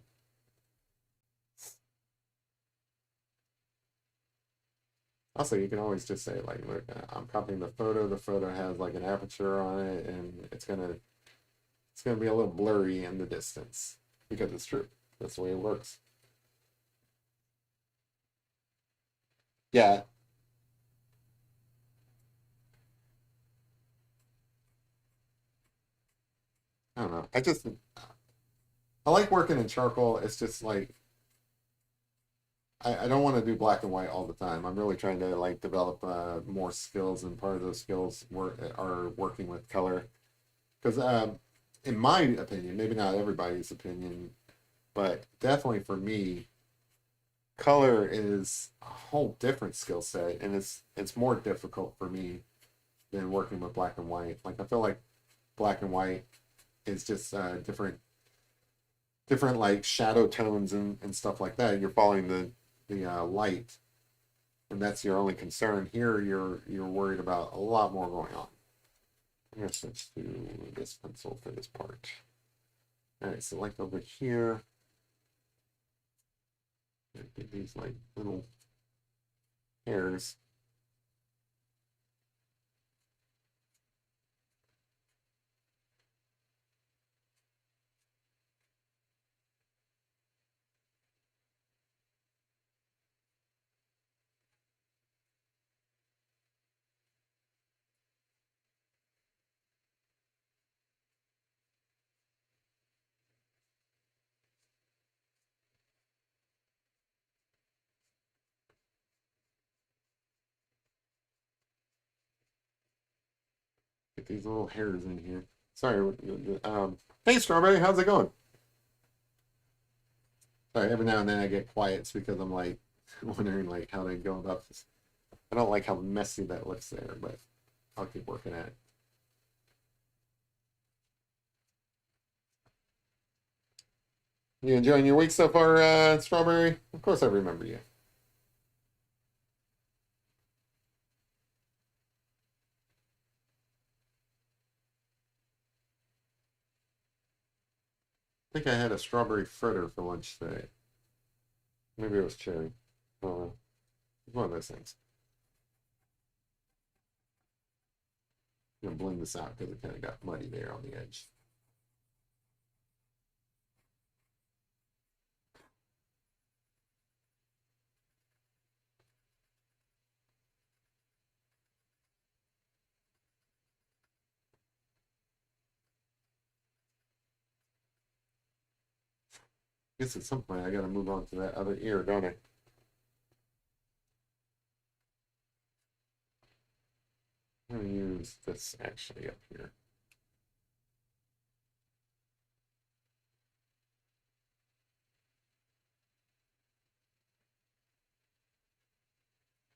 Speaker 1: Also, you can always just say like, look, I'm copying the photo. The photo has like an aperture on it, and it's gonna be a little blurry in the distance because it's true. That's the way it works. Yeah, I don't know. I like working in charcoal. It's just like I don't want to do black and white all the time. I'm really trying to like develop more skills, and part of those skills are working with color. Because in my opinion, maybe not everybody's opinion, but definitely for me, color is a whole different skill set, and it's more difficult for me than working with black and white. Like I feel like black and white is just different like shadow tones and stuff like that. You're following the light, and that's your only concern. Here, you're worried about a lot more going on. I'm gonna switch to this pencil for this part. All right, select over here. Get these like little hairs. Get these little hairs in here. Sorry. Hey, Strawberry, how's it going? Sorry, every now and then I get quiet. It's because I'm like wondering like how to go about this. I don't like how messy that looks there, but I'll keep working at it. You enjoying your week so far, Strawberry? Of course I remember you. I think I had a strawberry fritter for lunch today. Maybe it was cherry. It's one of those things. I'm gonna blend this out because it kind of got muddy there on the edge. I guess at some point I gotta move on to that other ear, don't I? I'm gonna use this actually up here.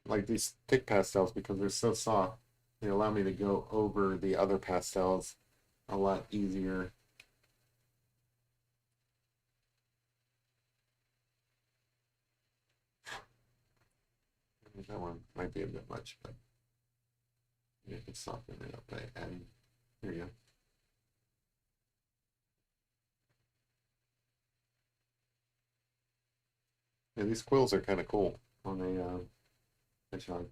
Speaker 1: Like these thick pastels because they're so soft. They allow me to go over the other pastels a lot easier. That one might be a bit much, but you can soften it up by adding. Here you go. Yeah, these quills are kind of cool on a hedgehog.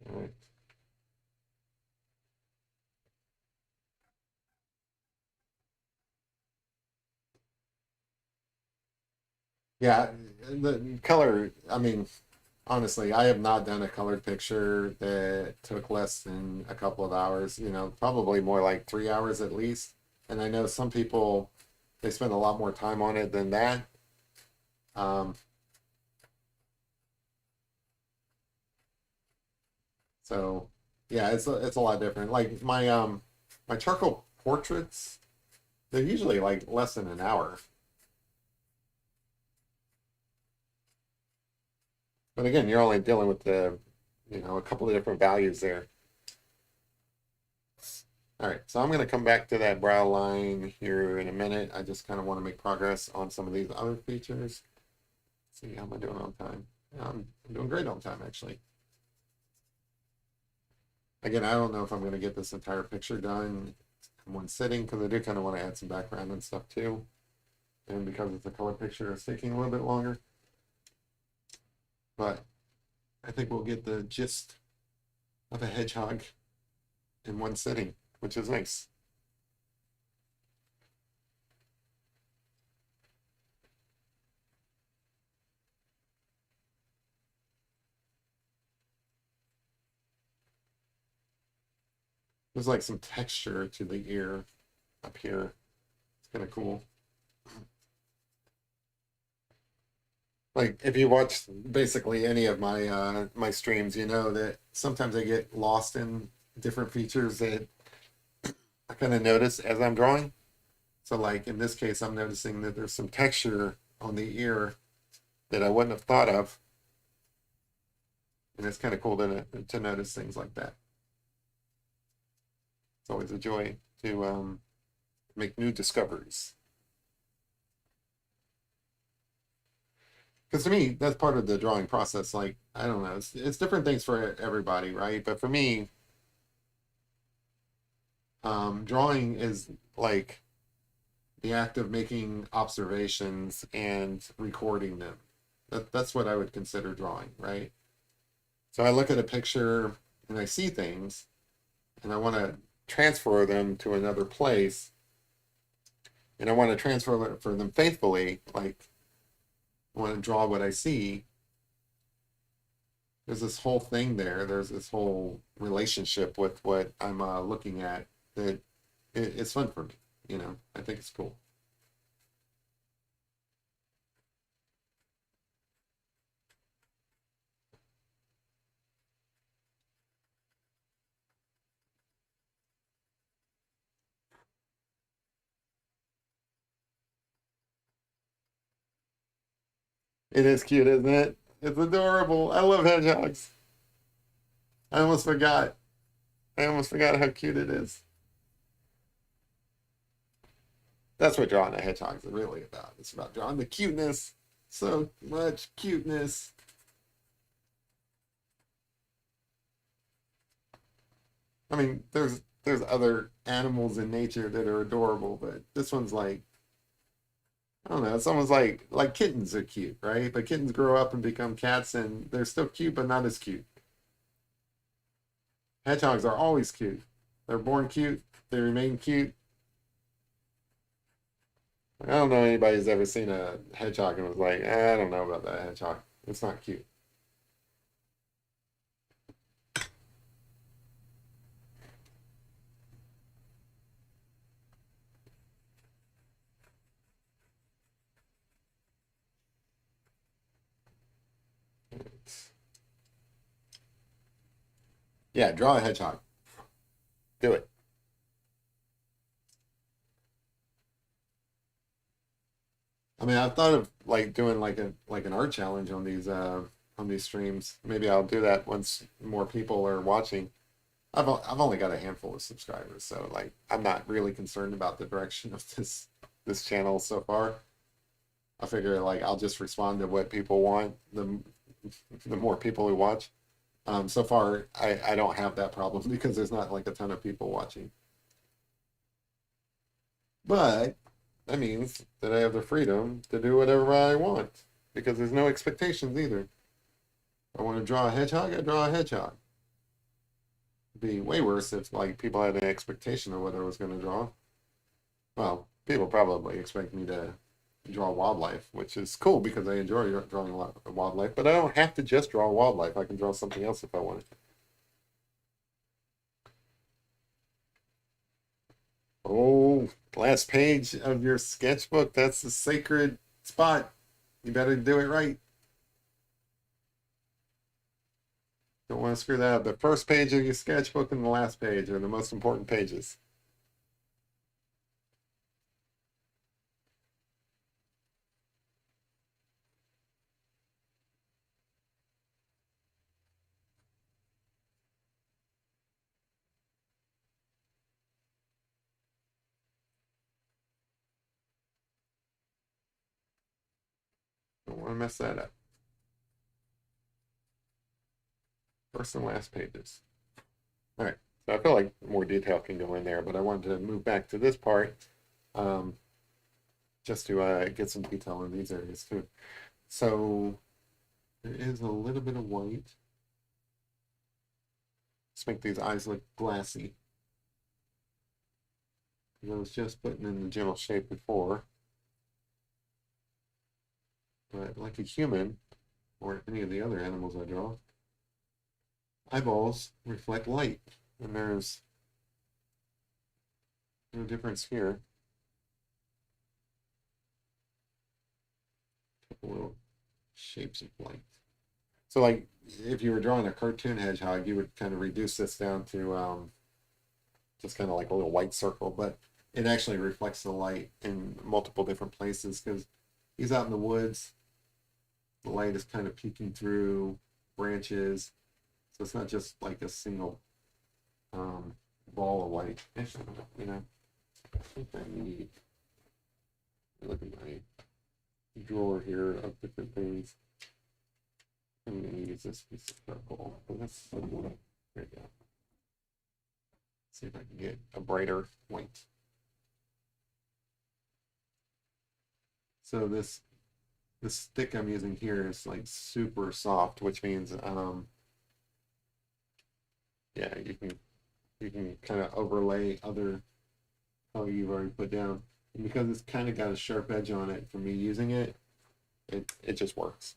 Speaker 1: All right. Yeah, the color, I mean, honestly, I have not done a colored picture that took less than a couple of hours, probably more like 3 hours at least. And I know some people, they spend a lot more time on it than that. Um, so yeah, it's a lot different. Like my charcoal portraits, they're usually like less than an hour. But again, you're only dealing with a couple of different values there. All right, so I'm going to come back to that brow line here in a minute. I just kind of want to make progress on some of these other features. Let's see, how am I doing on time? I'm doing great on time, actually. Again, I don't know if I'm going to get this entire picture done in one sitting because I do kind of want to add some background and stuff too. And because it's a color picture, it's taking a little bit longer. But I think we'll get the gist of a hedgehog in one sitting, which is nice. There's like some texture to the ear up here. It's kind of cool. Like if you watch basically any of my streams, you know that sometimes I get lost in different features that I kind of notice as I'm drawing. So like in this case, I'm noticing that there's some texture on the ear that I wouldn't have thought of. And it's kind of cool to notice things like that. It's always a joy to make new discoveries. Because to me, that's part of the drawing process. Like, I don't know, it's different things for everybody, right? But for me, drawing is like the act of making observations and recording them. That's what I would consider drawing, right? So I look at a picture and I see things and I want to transfer them to another place and I want to transfer for them faithfully. Like, I want to draw what I see. There's this whole thing there. There's this whole relationship with what I'm looking at that it's fun for me. I think it's cool. It is cute, isn't it? It's adorable. I love hedgehogs. I almost forgot. I almost forgot how cute it is. That's what drawing a hedgehog is really about. It's about drawing the cuteness. So much cuteness. I mean, there's other animals in nature that are adorable, but this one's like, I don't know, it's almost like kittens are cute, right? But kittens grow up and become cats and they're still cute, but not as cute. Hedgehogs are always cute. They're born cute, they remain cute. I don't know anybody who's ever seen a hedgehog and was like, I don't know about that hedgehog. It's not cute. Yeah, draw a hedgehog. Do it. I mean, I thought of like doing like an art challenge on these streams. Maybe I'll do that once more people are watching. I've only got a handful of subscribers, so like I'm not really concerned about the direction of this channel so far. I figure like I'll just respond to what people want. The more people who watch. So far, I don't have that problem because there's not like a ton of people watching. But that means that I have the freedom to do whatever I want because there's no expectations either. I want to draw a hedgehog, I draw a hedgehog. It'd be way worse if like people had an expectation of what I was going to draw. Well, people probably expect me to draw wildlife, which is cool because I enjoy drawing a lot of wildlife. But I don't have to just draw wildlife. I can draw something else if I want. Oh, last page of your sketchbook. That's the sacred spot. You better do it right. Don't want to screw that up. The first page of your sketchbook and the last page are the most important pages. Don't want to mess that up. First and last pages. All right. So I feel like more detail can go in there, but I wanted to move back to this part um, just to get some detail in these areas too. So there is a little bit of white. Let's make these eyes look glassy. I was just putting in the general shape before. But like a human, or any of the other animals I draw, eyeballs reflect light. And there's no difference here. Couple little shapes of light. So like if you were drawing a cartoon hedgehog, you would kind of reduce this down to just kind of like a little white circle, but it actually reflects the light in multiple different places because he's out in the woods. The light is kind of peeking through branches. So it's not just like a single ball of light. You know, I think I need, look at my drawer here of different things. I'm going to use this piece of purple. There you go. See if I can get a brighter white. So this stick I'm using here is like super soft, which means yeah, you can kind of overlay other color you've already put down. And because it's kind of got a sharp edge on it from me using it, it just works.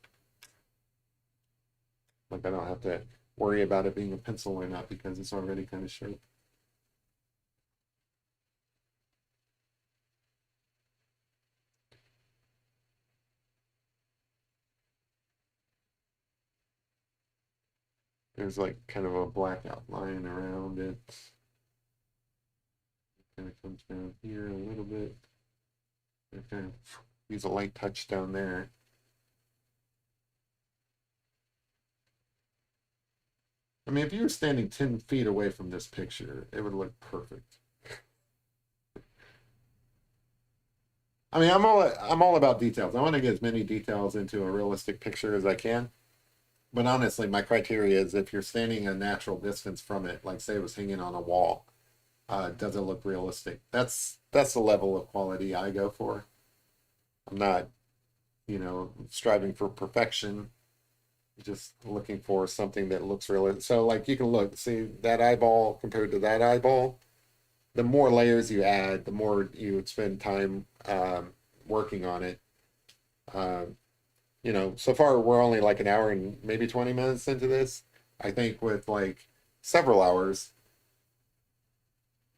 Speaker 1: Like I don't have to worry about it being a pencil or not because it's already kind of sharp. There's like kind of a black outline around it. Kind of comes down here a little bit. I kind of use a light touch down there. I mean, if you were standing 10 feet away from this picture, it would look perfect. I mean, I'm all about details. I want to get as many details into a realistic picture as I can. But honestly, my criteria is if you're standing a natural distance from it, like say it was hanging on a wall, does it look realistic? That's the level of quality I go for. I'm not, striving for perfection, just looking for something that looks realistic. So like you can look, see that eyeball compared to that eyeball, the more layers you add, the more you would spend time working on it. Um, so far we're only like an hour and maybe 20 minutes into this. I think with like several hours,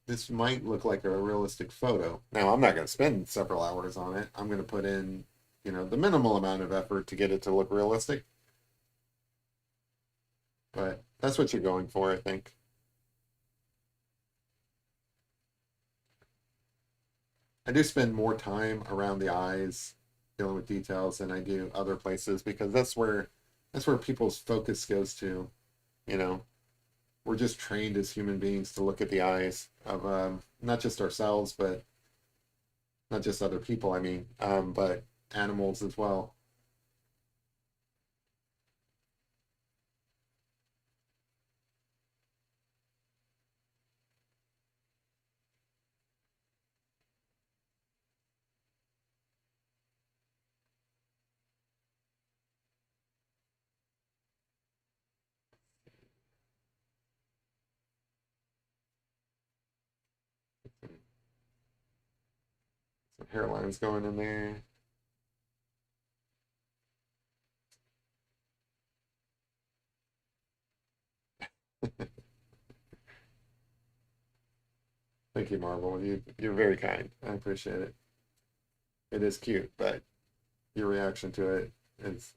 Speaker 1: this might look like a realistic photo. Now, I'm not going to spend several hours on it. I'm going to put in, the minimal amount of effort to get it to look realistic. But that's what you're going for, I think. I do spend more time around the eyes dealing with details than I do other places because that's where people's focus goes to, you know. We're just trained as human beings to look at the eyes of not just ourselves, but not just other people, I mean, but animals as well. Some hairlines going in there. Thank you, Marvel. You're very kind. I appreciate it. It is cute, but your reaction to it is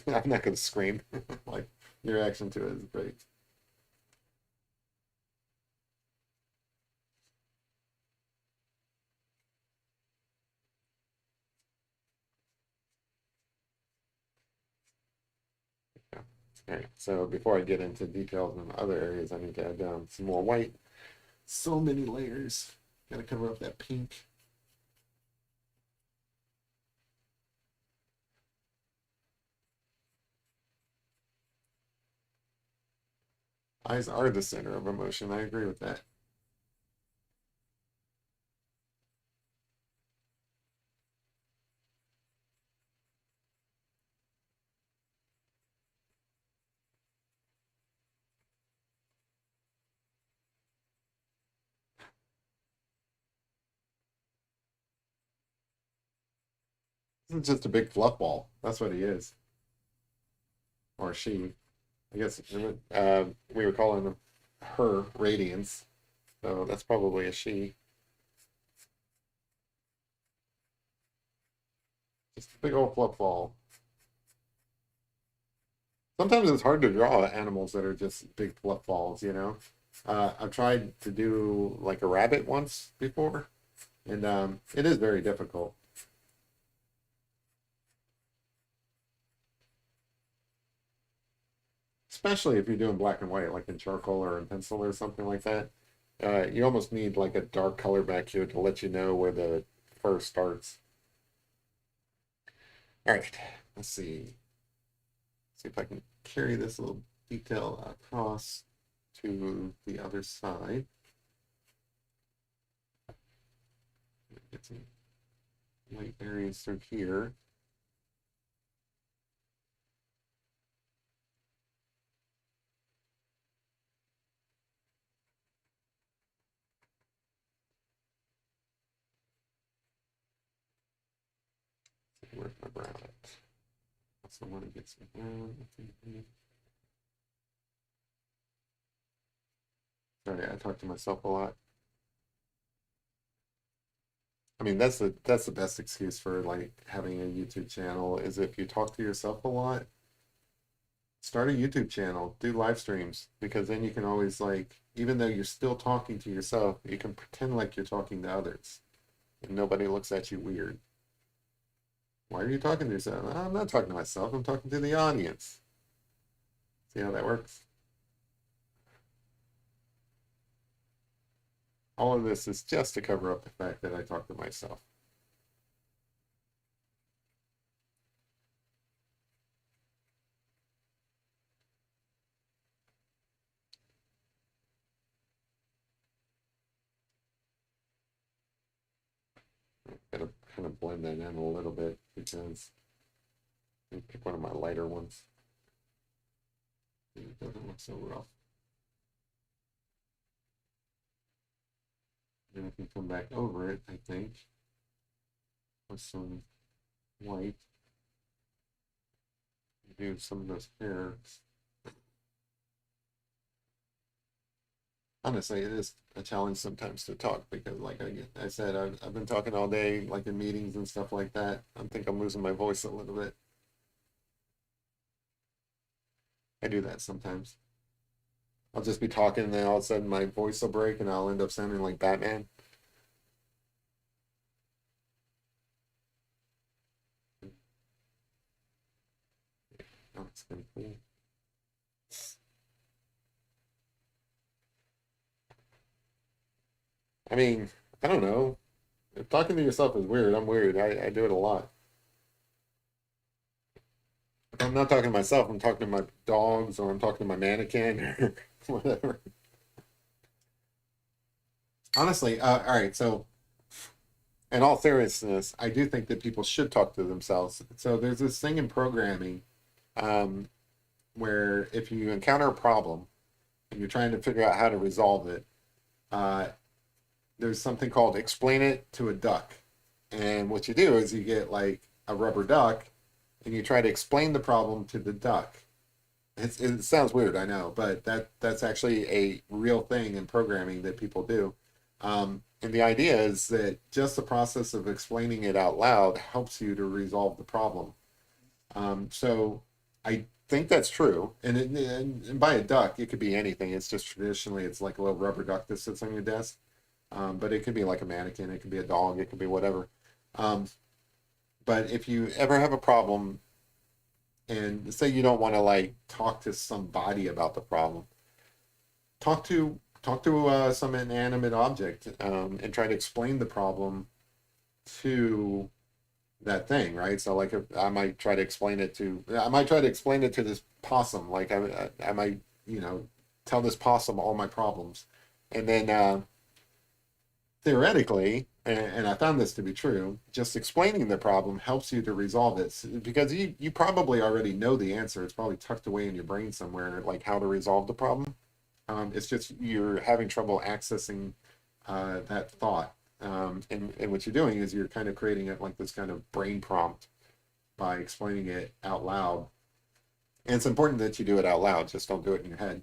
Speaker 1: I'm not gonna scream. Like your reaction to it is great. Yeah. All right. So before I get into details in other areas, I need to add down some more white. So many layers. Gotta cover up that pink. Eyes are the center of emotion. I agree with that. It's just a big fluff ball. That's what he is, or she. I guess we were calling her Radiance, so that's probably a she. Just a big old fluff ball. Sometimes it's hard to draw animals that are just big fluff balls. I've tried to do like a rabbit once before, and it is very difficult. Especially if you're doing black and white, like in charcoal or in pencil or something like that. You almost need like a dark color back here to let you know where the fur starts. All right, let's see. See if I can carry this little detail across to the other side. Get some light areas through here. Where's my brown at? Also want to get some brown. Sorry, I talk to myself a lot. I mean, that's the best excuse for like having a YouTube channel is if you talk to yourself a lot, start a YouTube channel, do live streams, because then you can always like, even though you're still talking to yourself, you can pretend like you're talking to others and nobody looks at you weird. Why are you talking to yourself? I'm not talking to myself, I'm talking to the audience. See how that works? All of this is just to cover up the fact that I talk to myself. Gotta kind of blend that in a little bit because I pick one of my lighter ones. It doesn't look so rough. Then I can come back over it, I think, with some white. Do some of those hairs. Honestly, it is a challenge sometimes to talk because, like I said, I've been talking all day, like in meetings and stuff like that. I think I'm losing my voice a little bit. I do that sometimes. I'll just be talking, and then all of a sudden my voice will break, and I'll end up sounding like Batman. Oh, it's kind of cool. I mean, I don't know. If talking to yourself is weird, I'm weird. I do it a lot. If I'm not talking to myself, I'm talking to my dogs or I'm talking to my mannequin or whatever. Honestly, all right. So, in all seriousness, I do think that people should talk to themselves. So, there's this thing in programming um, where if you encounter a problem and you're trying to figure out how to resolve it, uh, there's something called explain it to a duck. And what you do is you get like a rubber duck and you try to explain the problem to the duck. It sounds weird, I know, but that's actually a real thing in programming that people do. And the idea is that just the process of explaining it out loud helps you to resolve the problem. So I think that's true. And by a duck, it could be anything. It's just traditionally, it's like a little rubber duck that sits on your desk. But it could be like a mannequin, it could be a dog, it could be whatever. Um, but if you ever have a problem and say you don't want to like talk to somebody about the problem, talk to some inanimate object and try to explain the problem to that thing, right? So like if I might try to explain it to this possum. Like I might tell this possum all my problems, and then theoretically, and I found this to be true, just explaining the problem helps you to resolve it because you probably already know the answer. It's probably tucked away in your brain somewhere, like how to resolve the problem. It's just you're having trouble accessing that thought. And what you're doing is you're kind of creating it like this kind of brain prompt by explaining it out loud. And it's important that you do it out loud, just don't do it in your head.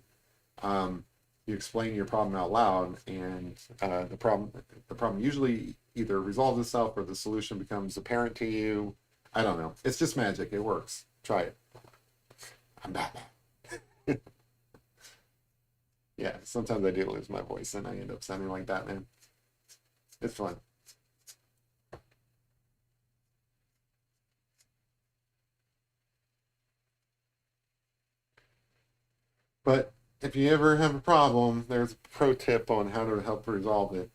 Speaker 1: You explain your problem out loud, and the problem usually either resolves itself or the solution becomes apparent to you. I don't know. It's just magic. It works. Try it. I'm Batman. Yeah, sometimes I do lose my voice and I end up sounding like Batman. It's fun. But if you ever have a problem, there's a pro tip on how to help resolve it.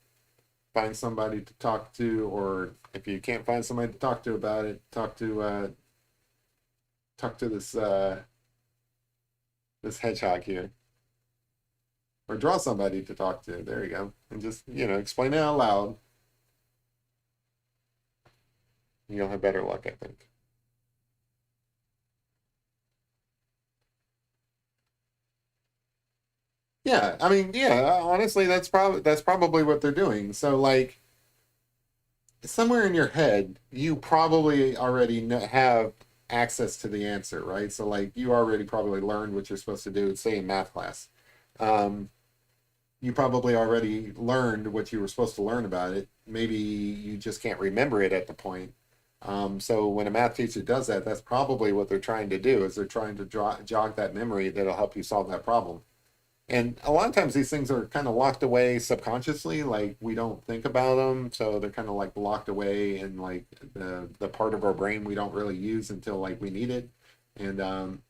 Speaker 1: Find somebody to talk to, or if you can't find somebody to talk to about it, talk to talk to this hedgehog here, or draw somebody to talk to. There you go, and just explain it out loud. You'll have better luck, I think. Yeah, I mean, yeah, honestly, that's probably what they're doing. So like somewhere in your head, you probably already have access to the answer, right? So like you already probably learned what you're supposed to do, say in math class. Um, you probably already learned what you were supposed to learn about it. Maybe you just can't remember it at the point. So when a math teacher does that, that's probably what they're trying to do is they're trying to jog that memory that'll help you solve that problem. And a lot of times these things are kind of locked away subconsciously, like we don't think about them, so they're kind of like locked away in like the part of our brain we don't really use until like we need it. And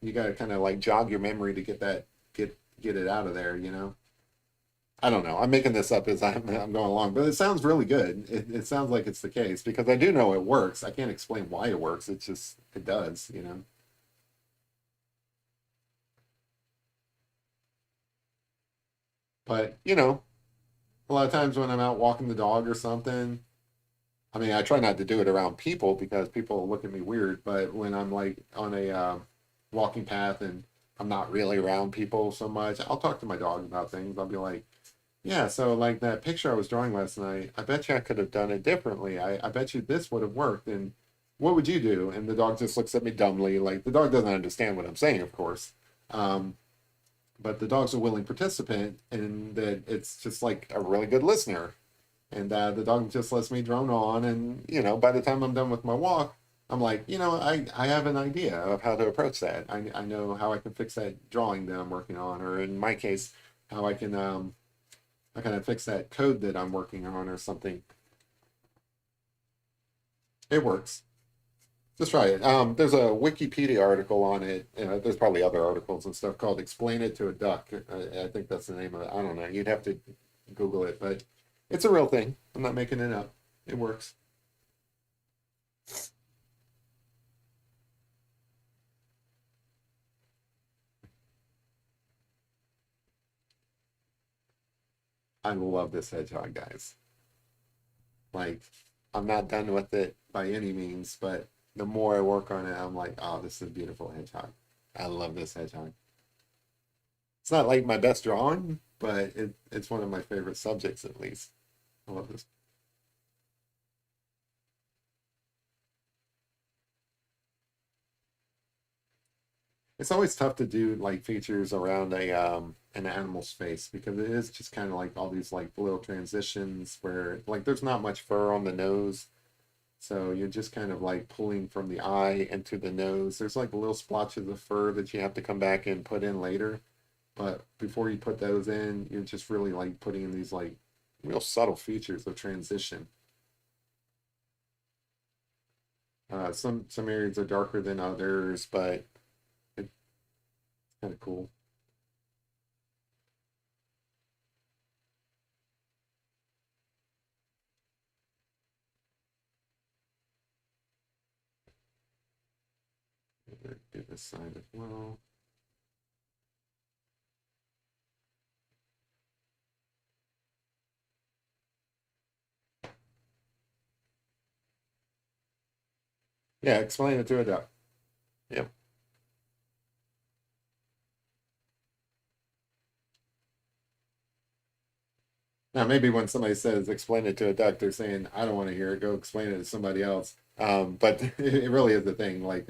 Speaker 1: you got to kind of like jog your memory to get it out of there, you know. I don't know. I'm making this up as I'm going along, but it sounds really good. It sounds like it's the case because I do know it works. I can't explain why it works. It's just it does, you know. But a lot of times when I'm out walking the dog or something, I mean, I try not to do it around people because people look at me weird. But when I'm like on a walking path and I'm not really around people so much, I'll talk to my dog about things. I'll be like, yeah, so like that picture I was drawing last night, I bet you I could have done it differently. I bet you this would have worked. And what would you do? And the dog just looks at me dumbly. Like the dog doesn't understand what I'm saying, of course. Um, but the dog's a willing participant and that it's just like a really good listener. And the dog just lets me drone on. And, by the time I'm done with my walk, I'm like, I have an idea of how to approach that. I know how I can fix that drawing that I'm working on, or in my case, how I can fix that code that I'm working on or something. It works. Just try it. There's a Wikipedia article on it. There's probably other articles and stuff called "Explain It to a Duck." I think that's the name of it. I don't know. You'd have to Google it, but it's a real thing. I'm not making it up. It works. I love this hedgehog, guys. Like, I'm not done with it by any means, but the more I work on it, I'm like, oh, this is a beautiful hedgehog. I love this hedgehog. It's not like my best drawing, but it's one of my favorite subjects at least. I love this. It's always tough to do like features around a an animal space because it is just kind of like all these like little transitions where like there's not much fur on the nose. So you're just kind of like pulling from the eye into the nose. There's like little splotches of fur that you have to come back and put in later. But before you put those in, you're just really like putting in these like real subtle features of transition. Some areas are darker than others, but it's kind of cool. Do this side as well. Yeah, explain it to a duck. Yep. Now, maybe when somebody says explain it to a duck, they're saying, I don't want to hear it. Go explain it to somebody else. But it really is the thing. Like,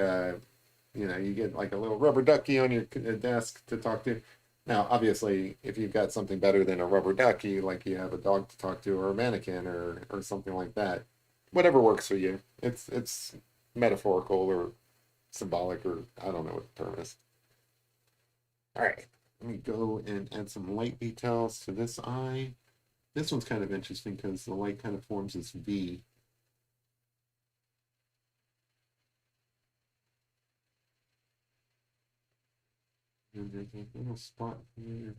Speaker 1: you get like a little rubber ducky on your desk to talk to. Now, obviously, if you've got something better than a rubber ducky, like you have a dog to talk to or a mannequin or something like that, whatever works for you. It's metaphorical or symbolic or I don't know what the term is. All right, let me go and add some light details to this eye. This one's kind of interesting because the light kind of forms this V. And there's a little spot here.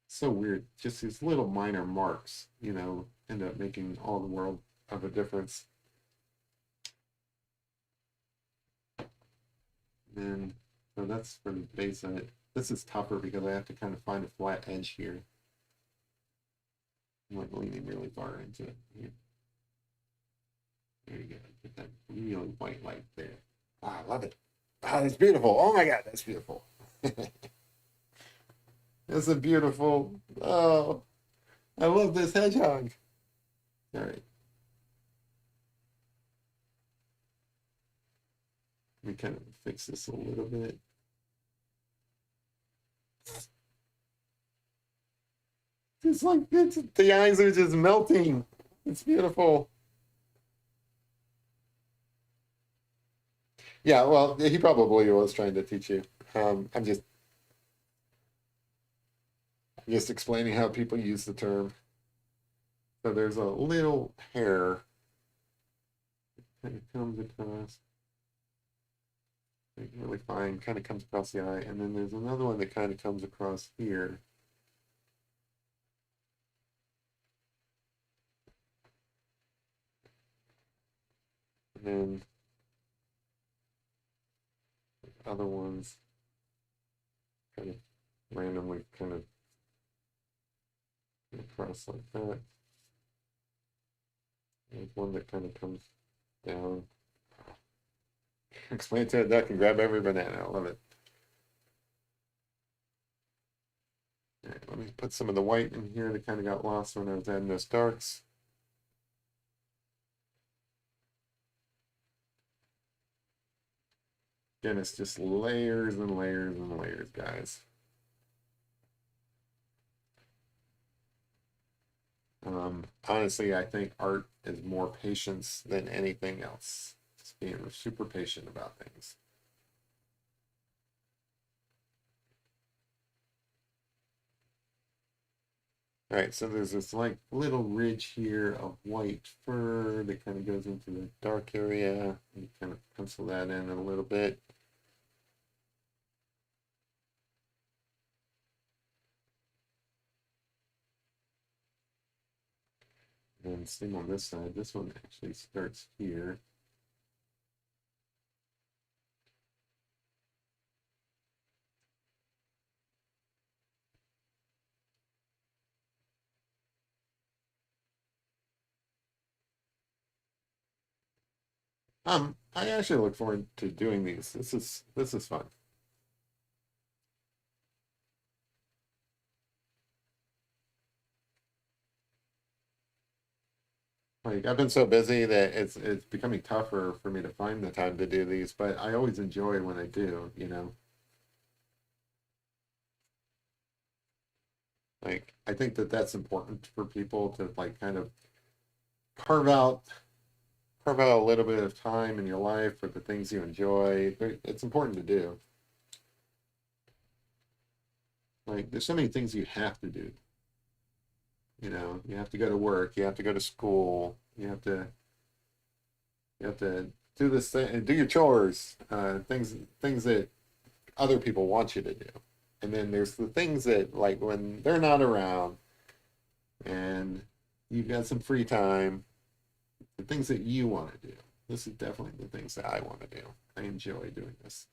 Speaker 1: So weird. Just these little minor marks, end up making all the world of a difference. And so that's for the base of it. This is tougher because I have to kind of find a flat edge here. I'm like leaning really far into it. Here. There you go. Get that really white light there. Ah, I love it. Ah, that's beautiful. Oh my God, that's beautiful. That's a beautiful. Oh, I love this hedgehog. All right. Let me kind of fix this a little bit. It's like the eyes are just melting. It's beautiful. Yeah, well, he probably was trying to teach you. I'm just explaining how people use the term. So there's a little hair that comes across, like really fine, kind of comes across the eye, and then there's another one that kind of comes across here. And then other ones kind of randomly kind of across like that. There's one that kind of comes down. Explain to a duck and grab every banana. I love it. All right, let me put some of the white in here that kind of got lost when I was adding those darks. Again, it's just layers and layers and layers, guys. Honestly, I think art is more patience than anything else. Just being super patient about things. All right, so there's this like little ridge here of white fur that kind of goes into the dark area. You kind of pencil that in a little bit. And same on this side. This one actually starts here. I actually look forward to doing these. This is fun. Like I've been so busy that it's becoming tougher for me to find the time to do these, but I always enjoy when I do, you know. Like I think that that's important for people to like kind of carve out carve out a little bit of time in your life for the things you enjoy. It's important to do. Like there's so many things you have to do. You know, you have to go to work, you have to go to school, you have to do this thing, do your chores, things that other people want you to do. And then there's the things that like when they're not around and you've got some free time, the things that you want to do. This is definitely the things that I want to do. I enjoy doing this.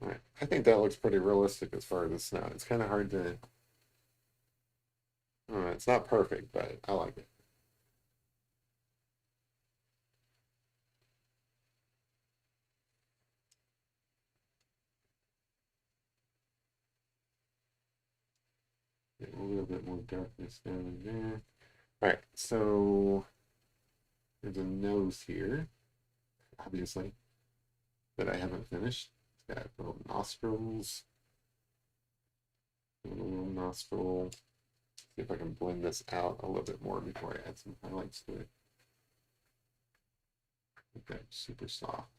Speaker 1: All right. I think that looks pretty realistic as far as the snow. It's kind of hard to, I don't know, it's not perfect, but I like it. Get a little bit more darkness down in there. All right, so there's a nose here, obviously, that I haven't finished. It's got little nostrils, a little nostril. See if I can blend this out a little bit more before I add some highlights to it. Okay, super soft.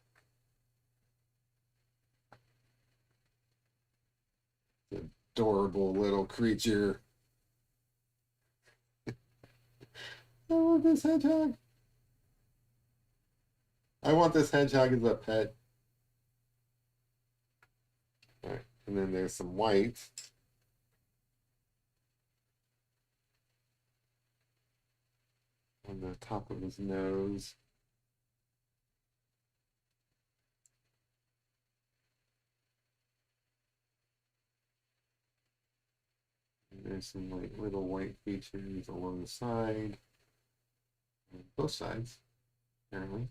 Speaker 1: Adorable little creature. I love this hedgehog. I want this hedgehog as a pet. All right, and then there's some white. on the top of his nose. And there's some like little white features along the side, both sides, apparently.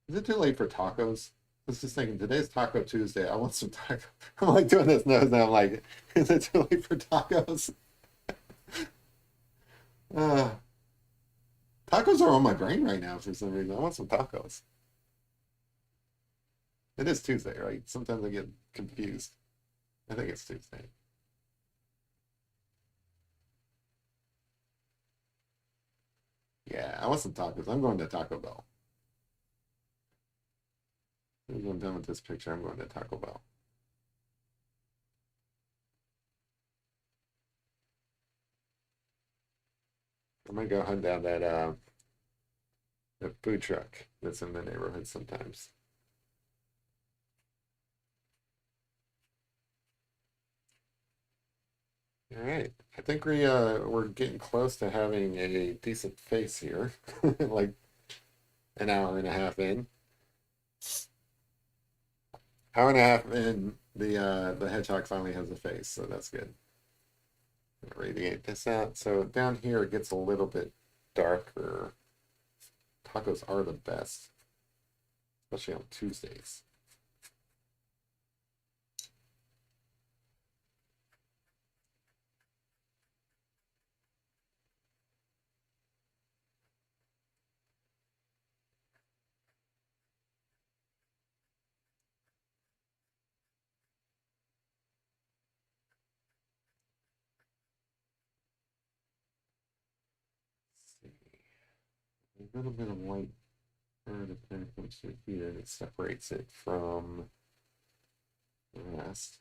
Speaker 1: Is it too late for tacos? I was just thinking, today's Taco Tuesday. I want some taco. I'm like doing this nose now. I'm like, is it too late for tacos? Uh, Tacos are on my brain right now for some reason. I want some tacos. It is Tuesday, right? Sometimes I get confused. I think it's Tuesday. Yeah, I want some tacos. I'm going to Taco Bell. As I'm done with this picture, I'm going to Taco Bell. I might go hunt down that food truck that's in the neighborhood sometimes. All right. I think we're getting close to having a decent face here. Like an hour and a half in. Hour and a half in, the hedgehog finally has a face, so that's good. Radiate this out. So down here it gets a little bit darker. Tacos are the best, especially on Tuesdays. Let's see. A little bit of white fur that comes through here that separates it from the rest.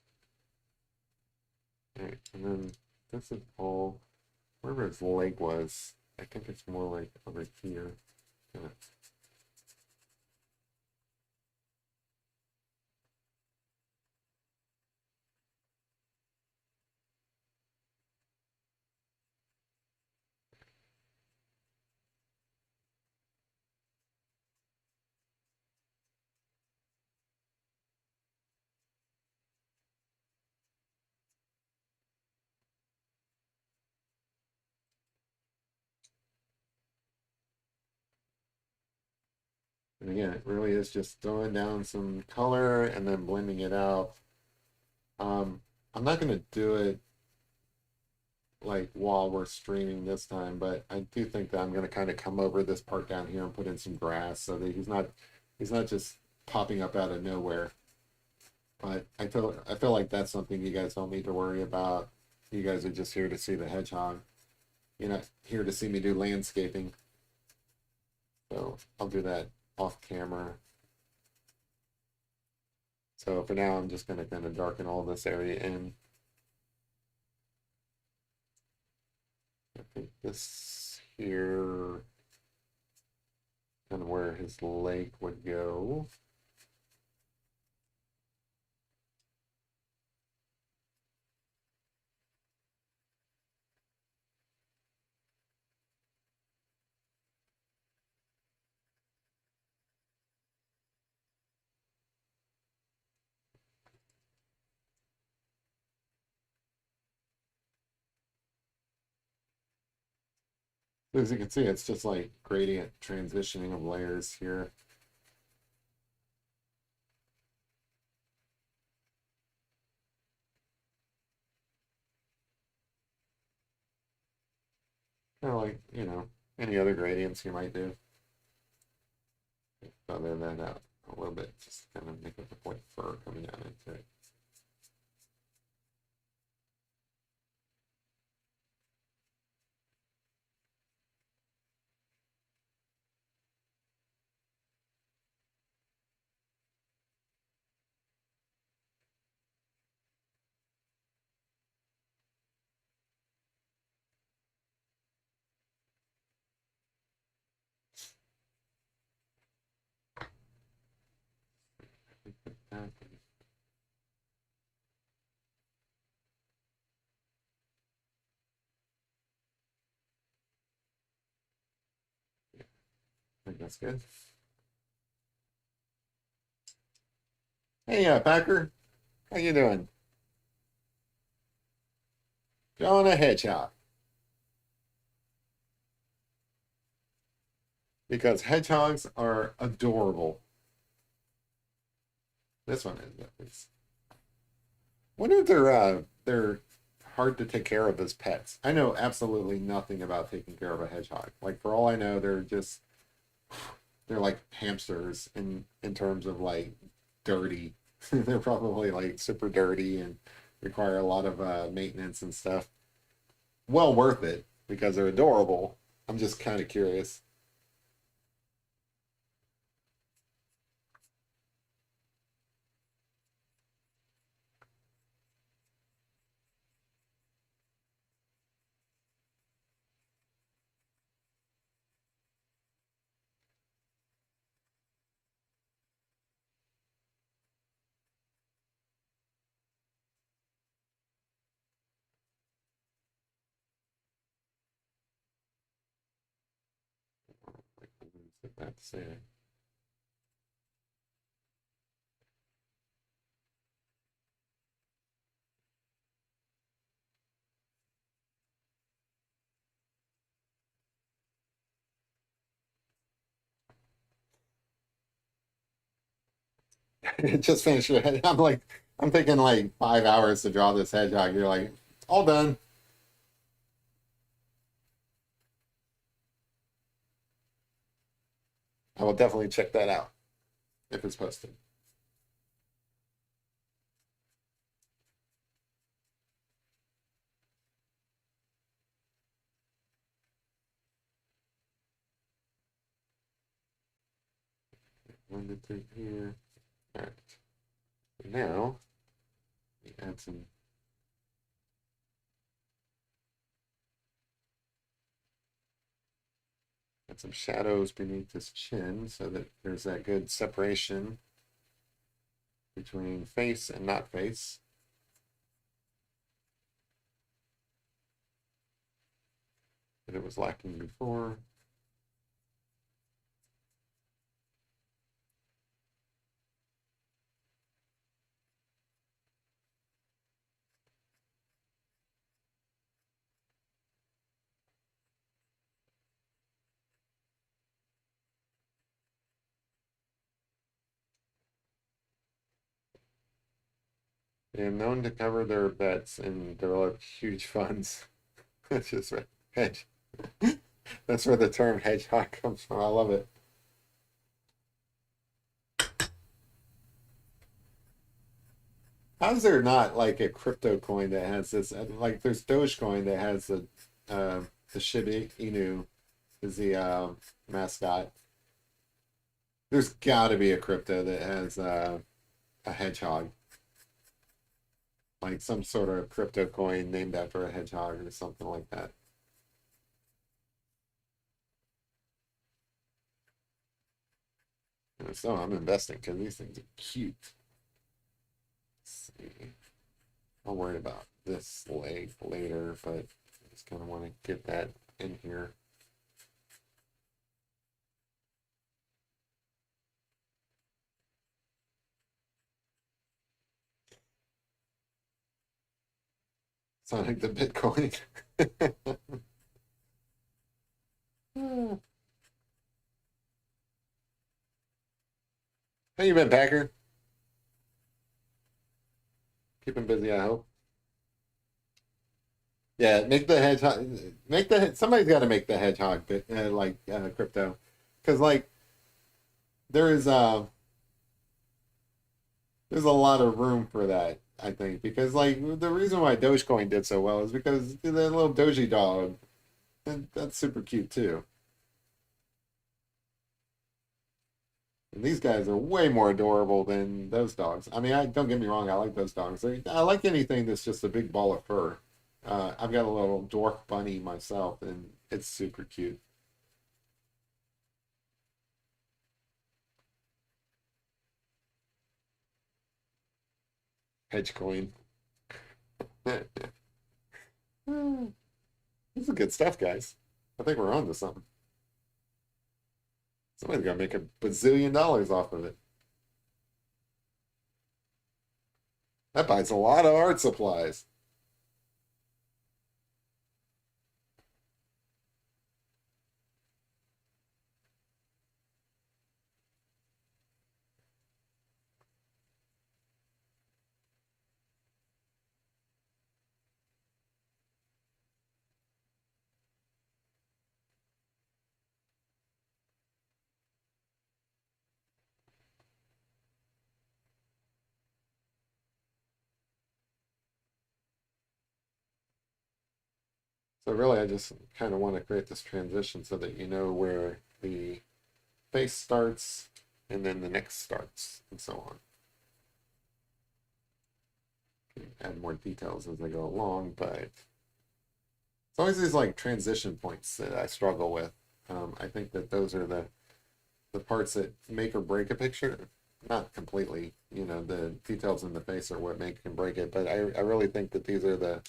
Speaker 1: All right, and then this is all wherever his leg was. I think it's more like over here. Kinda. And again, it really is just throwing down some color and then blending it out. I'm not going to do it like while we're streaming this time, but I do think that I'm going to kind of come over this part down here and put in some grass so that he's not just popping up out of nowhere. But I feel like that's something you guys don't need to worry about. You guys are just here to see the hedgehog. You're not here to see me do landscaping. So I'll do that off camera. So for now, I'm just going to kind of darken all this area in. I think this here, kind of where his leg would go. As you can see, it's just like gradient transitioning of layers here. Kind of like, any other gradients you might do. Feather that out a little bit, just kind of make it look like fur coming down into it. think that's good. Hey, Packer, how you doing? Drawing a hedgehog because hedgehogs are adorable. This one is at least. Wonder if they're hard to take care of as pets. I know absolutely nothing about taking care of a hedgehog. Like for all I know, they're like hamsters in terms of like dirty. They're probably like super dirty and require a lot of maintenance and stuff. Well worth it because they're adorable. I'm just kind of curious. What's that to say? Just finish your head. I'm taking like 5 hours to draw this hedgehog. You're like, all done. I will definitely check that out if it's posted. One, two, three here. All right. Now we add some shadows beneath his chin so that there's that good separation between face and not face. That it was lacking before. They are known to cover their bets and develop huge funds. That's just right. Hedge. That's where the term hedgehog comes from. I love it. How's there not like a crypto coin that has this? Like, there's Dogecoin that has the Shiba Inu is the mascot. There's got to be a crypto that has a hedgehog, like some sort of crypto coin named after a hedgehog or something like that. And so I'm investing because these things are cute. Let's see. I'll worry about this leg later, but I just kind of want to get that in here. Sonic the Bitcoin. How you been, Packer? Keeping busy, I hope. Yeah, make the hedgehog. Somebody's got to make the hedgehog bit like crypto, because like there is there's a lot of room for that. I think because like the reason why Dogecoin did so well is because that little Doji dog. That's super cute too. And these guys are way more adorable than those dogs. I mean, I don't get me wrong, I like those dogs. I like anything that's just a big ball of fur. I've got a little dwarf bunny myself, and it's super cute. Hedge coin. This is good stuff, guys. I think we're on to something. Somebody's gonna make $1 bazillion off of it. That buys a lot of art supplies. So really, I just kind of want to create this transition so that you know where the face starts and then the next starts and so on. Add more details as I go along, but it's always these like transition points that I struggle with. I think that those are the parts that make or break a picture. Not completely, the details in the face are what make and break it, but I really think that these are the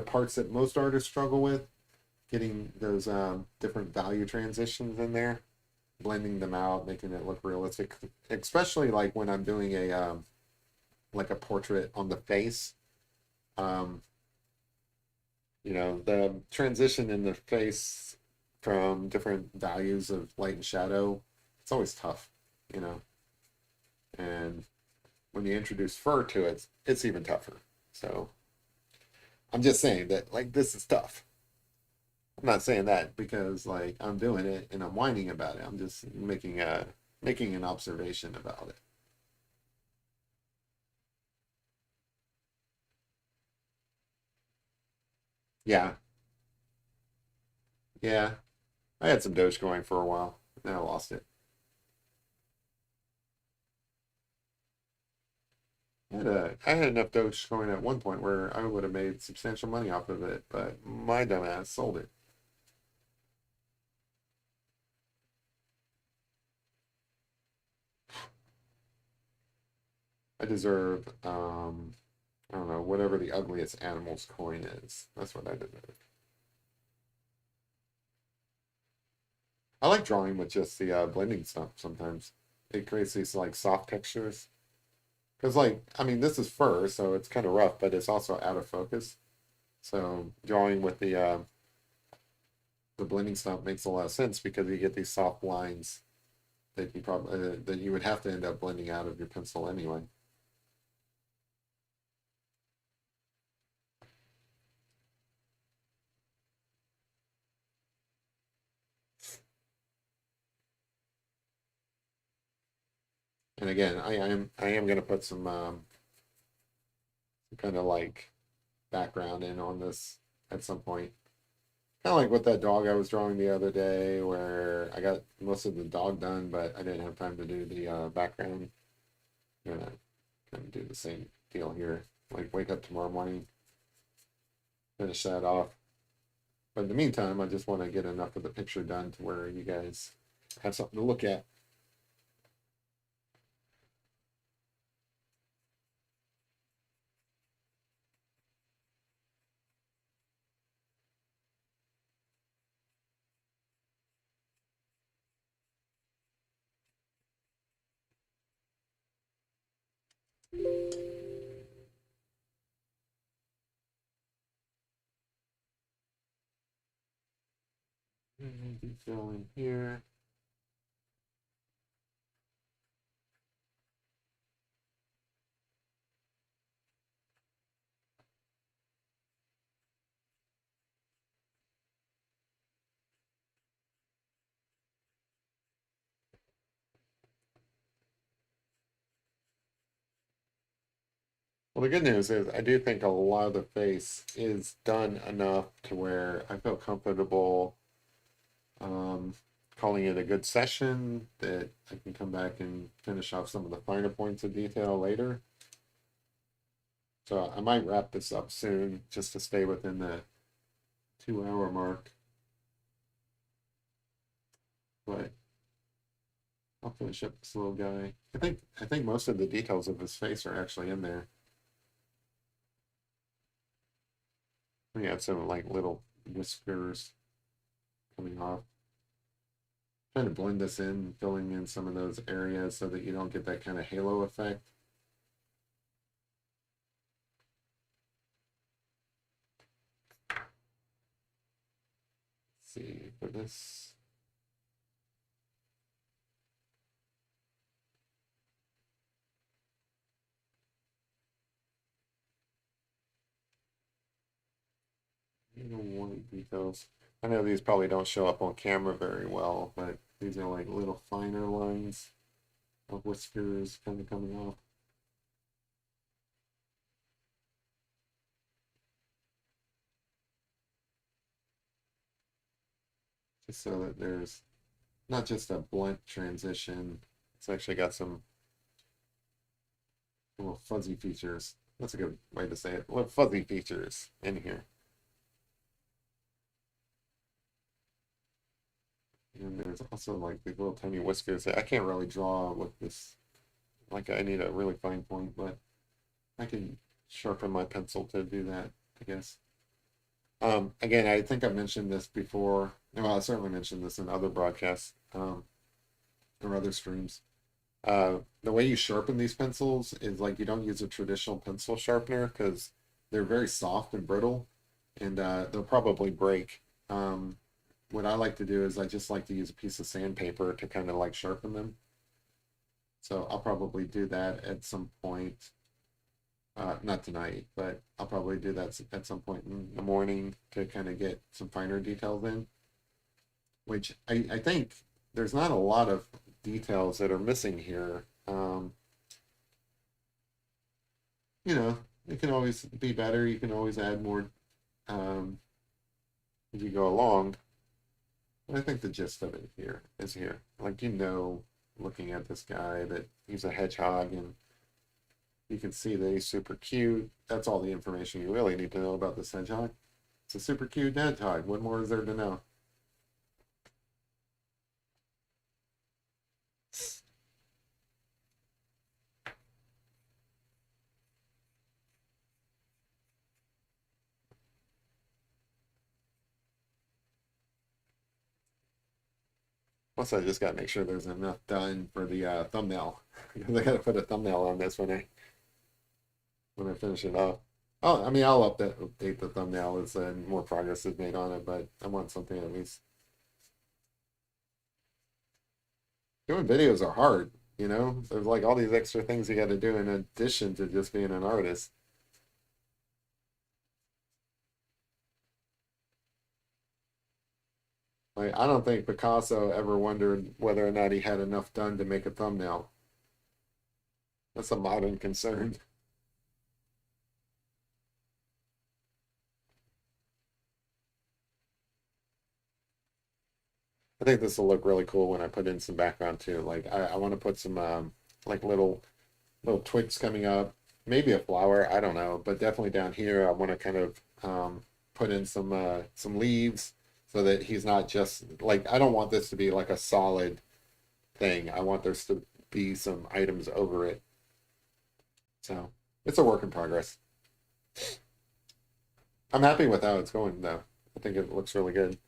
Speaker 1: parts that most artists struggle with, getting those different value transitions in there, blending them out, making it look realistic, especially like when I'm doing a portrait on the face. Um, the transition in the face from different values of light and shadow, it's always tough, you know. And when you introduce fur to it, it's even tougher. So I'm just saying that like this is tough. I'm not saying that because like I'm doing it and I'm whining about it. I'm just making an observation about it. Yeah, yeah. I had some Doge going for a while. Then I lost it. I had enough Doge going at one point where I would have made substantial money off of it, but my dumbass sold it. I deserve I don't know, whatever the ugliest animal's coin is. That's what I deserve. I like drawing with just the blending stuff sometimes. It creates these like soft textures. Because like, I mean, this is fur, so it's kind of rough, but it's also out of focus. So drawing with the blending stuff makes a lot of sense because you get these soft lines that you probably that you would have to end up blending out of your pencil anyway. And again, I am going to put some kind of like background in on this at some point. Kind of like with that dog I was drawing the other day, where I got most of the dog done, but I didn't have time to do the background. I'm gonna kind of do the same deal here. Like wake up tomorrow morning, finish that off. But in the meantime, I just want to get enough of the picture done to where you guys have something to look at. Detail in here. Well, the good news is I do think a lot of the face is done enough to where I feel comfortable um, calling it a good session, that I can come back and finish off some of the finer points of detail later. So I might wrap this up soon just to stay within the 2 hour mark. But I'll finish up this little guy. I think most of the details of his face are actually in there. We had some like little whiskers coming off. Trying to blend this in, filling in some of those areas so that you don't get that kind of halo effect. Let's see, for this. White details. I know these probably don't show up on camera very well, but these are like little finer lines of whiskers kind of coming off. Just so that there's not just a blunt transition, it's actually got some little fuzzy features. That's a good way to say it. Little fuzzy features in here. And there's also like these little tiny whiskers. I can't really draw with this. Like I need a really fine point, but I can sharpen my pencil to do that, I guess. Again, I think I've mentioned this before. Well, I certainly mentioned this in other broadcasts or other streams. The way you sharpen these pencils is like you don't use a traditional pencil sharpener because they're very soft and brittle, and they'll probably break. What I like to do is I just like to use a piece of sandpaper to kind of like sharpen them. So I'll probably do that at some point. Not tonight, but I'll probably do that at some point in the morning to kind of get some finer details in, which I think there's not a lot of details that are missing here. You know, it can always be better. You can always add more um, as you go along. But I think the gist of it here is here. Like, looking at this guy that he's a hedgehog and you can see that he's super cute. That's all the information you really need to know about this hedgehog. It's a super cute hedgehog. What more is there to know? Plus, I just got to make sure there's enough done for the thumbnail. Because I got to put a thumbnail on this when I finish it off. Oh, I mean, I'll update the thumbnail as more progress is made on it, but I want something at least. Doing videos are hard, you know? There's like all these extra things you got to do in addition to just being an artist. Like, I don't think Picasso ever wondered whether or not he had enough done to make a thumbnail. That's a modern concern. I think this will look really cool when I put in some background too. Like I want to put some like little twigs coming up, maybe a flower, I don't know, but definitely down here I want to kind of put in some leaves so that he's not just like I don't want this to be like a solid thing. I want there to be some items over it. So it's a work in progress. I'm happy with how it's going though. I think it looks really good.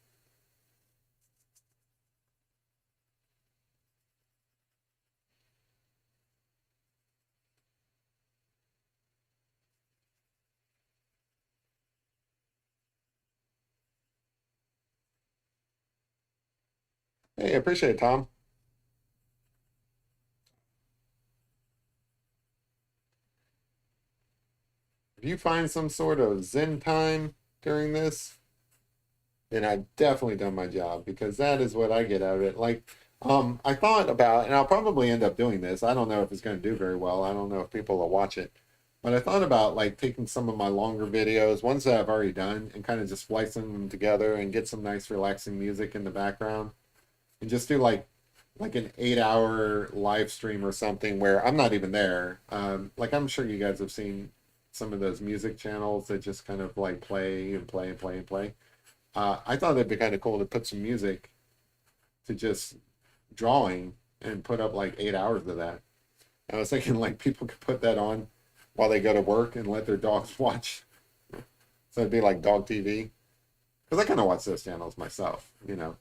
Speaker 1: Hey, I appreciate it, Tom. If you find some sort of Zen time during this, then I've definitely done my job because that is what I get out of it. Like, I thought about, and I'll probably end up doing this. I don't know if it's going to do very well. I don't know if people will watch it, but I thought about like taking some of my longer videos, ones that I've already done, and kind of just splicing them together and get some nice relaxing music in the background, and just do like an 8 hour live stream or something where I'm not even there. Like I'm sure you guys have seen some of those music channels that just kind of like play and play and play and play. I thought it'd be kind of cool to put some music to just drawing and put up like 8 hours of that. I was thinking like people could put that on while they go to work and let their dogs watch. So it'd be like dog TV. Because I kind of watch those channels myself, you know.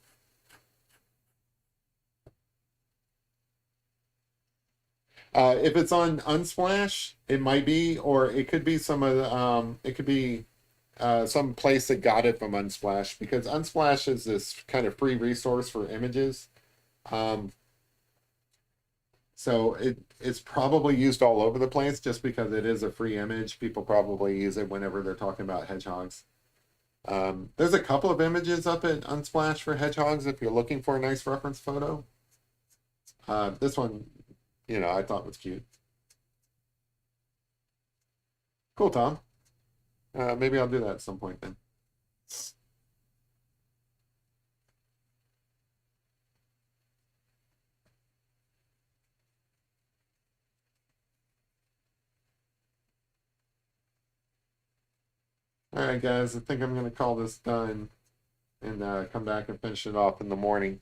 Speaker 1: If it's on Unsplash, it might be, or it could be some of the, it could be some place that got it from Unsplash, because Unsplash is this kind of free resource for images. Um, so it's probably used all over the place just because it is a free image. People probably use it whenever they're talking about hedgehogs. There's a couple of images up at Unsplash for hedgehogs if you're looking for a nice reference photo. This one, I thought was cute. Cool, Tom. Maybe I'll do that at some point then. All right, guys, I think I'm going to call this done and come back and finish it off in the morning.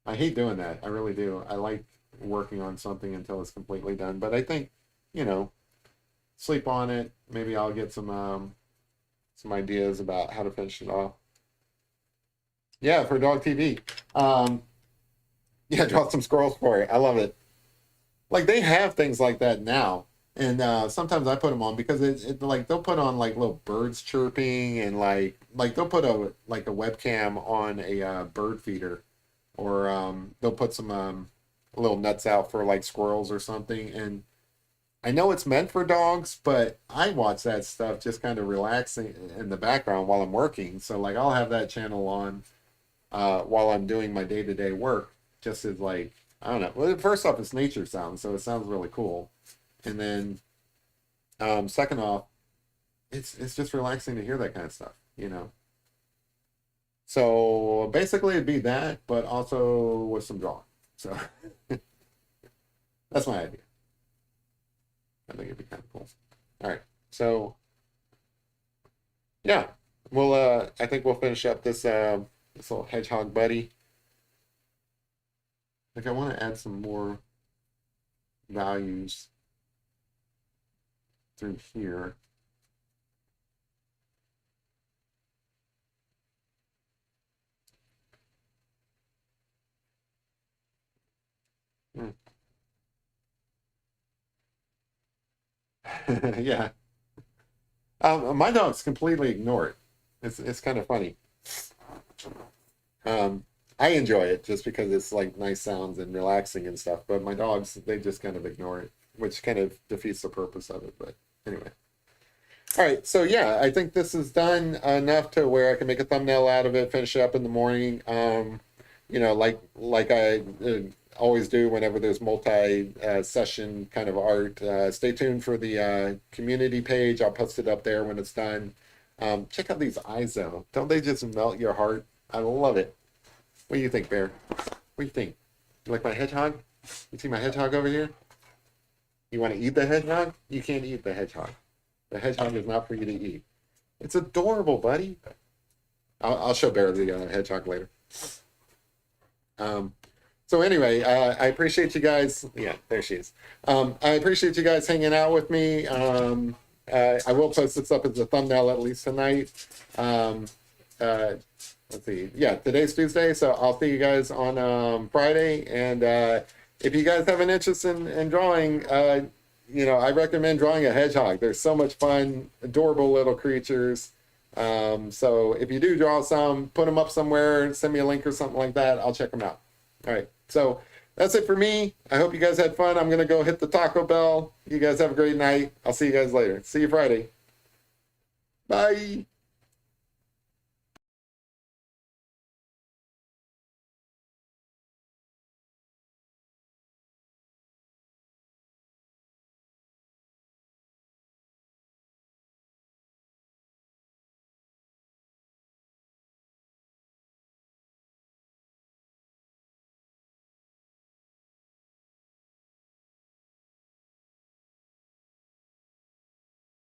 Speaker 1: I hate doing that. I really do. I like working on something until it's completely done. But I think, sleep on it. Maybe I'll get some ideas about how to finish it off. Yeah, for dog TV. Yeah, draw some squirrels for it. I love it. Like they have things like that now, and sometimes I put them on because like they'll put on like little birds chirping and like they'll put a webcam on a bird feeder, or they'll put some little nuts out for like squirrels or something. And I know it's meant for dogs, but I watch that stuff just kind of relaxing in the background while I'm working. So like I'll have that channel on while I'm doing my day-to-day work, just as like, I don't know. Well, first off, it's nature sounds, so it sounds really cool. And then second off, it's just relaxing to hear that kind of stuff. So basically it'd be that, but also with some drawing. So that's my idea. I think it'd be kind of cool. All right. So yeah, I think we'll finish up this little hedgehog buddy. Like I want to add some more values through here. Hmm. Yeah. My dogs completely ignore it. It's kind of funny. I enjoy it just because it's like nice sounds and relaxing and stuff. But my dogs, they just kind of ignore it, which kind of defeats the purpose of it. But anyway. All right, so yeah, I think this is done enough to where I can make a thumbnail out of it, finish it up in the morning. Like I always do whenever there's multi-session kind of art. Stay tuned for the community page. I'll post it up there when it's done. Check out these eyes, though. Don't they just melt your heart? I love it. What do you think, Bear? What do you think? You like my hedgehog? You see my hedgehog over here? You want to eat the hedgehog? You can't eat the hedgehog. The hedgehog is not for you to eat. It's adorable, buddy. I'll show Bear the hedgehog later. So anyway, I appreciate you guys. Yeah, there she is. I appreciate you guys hanging out with me. I will post this up as a thumbnail at least tonight. Let's see. Yeah, today's Tuesday, so I'll see you guys on Friday. And if you guys have an interest in drawing, I recommend drawing a hedgehog. They're so much fun, adorable little creatures. So if you do draw some, put them up somewhere, send me a link or something like that. I'll check them out. All right. So that's it for me. I hope you guys had fun. I'm going to go hit the Taco Bell. You guys have a great night. I'll see you guys later. See you Friday. Bye.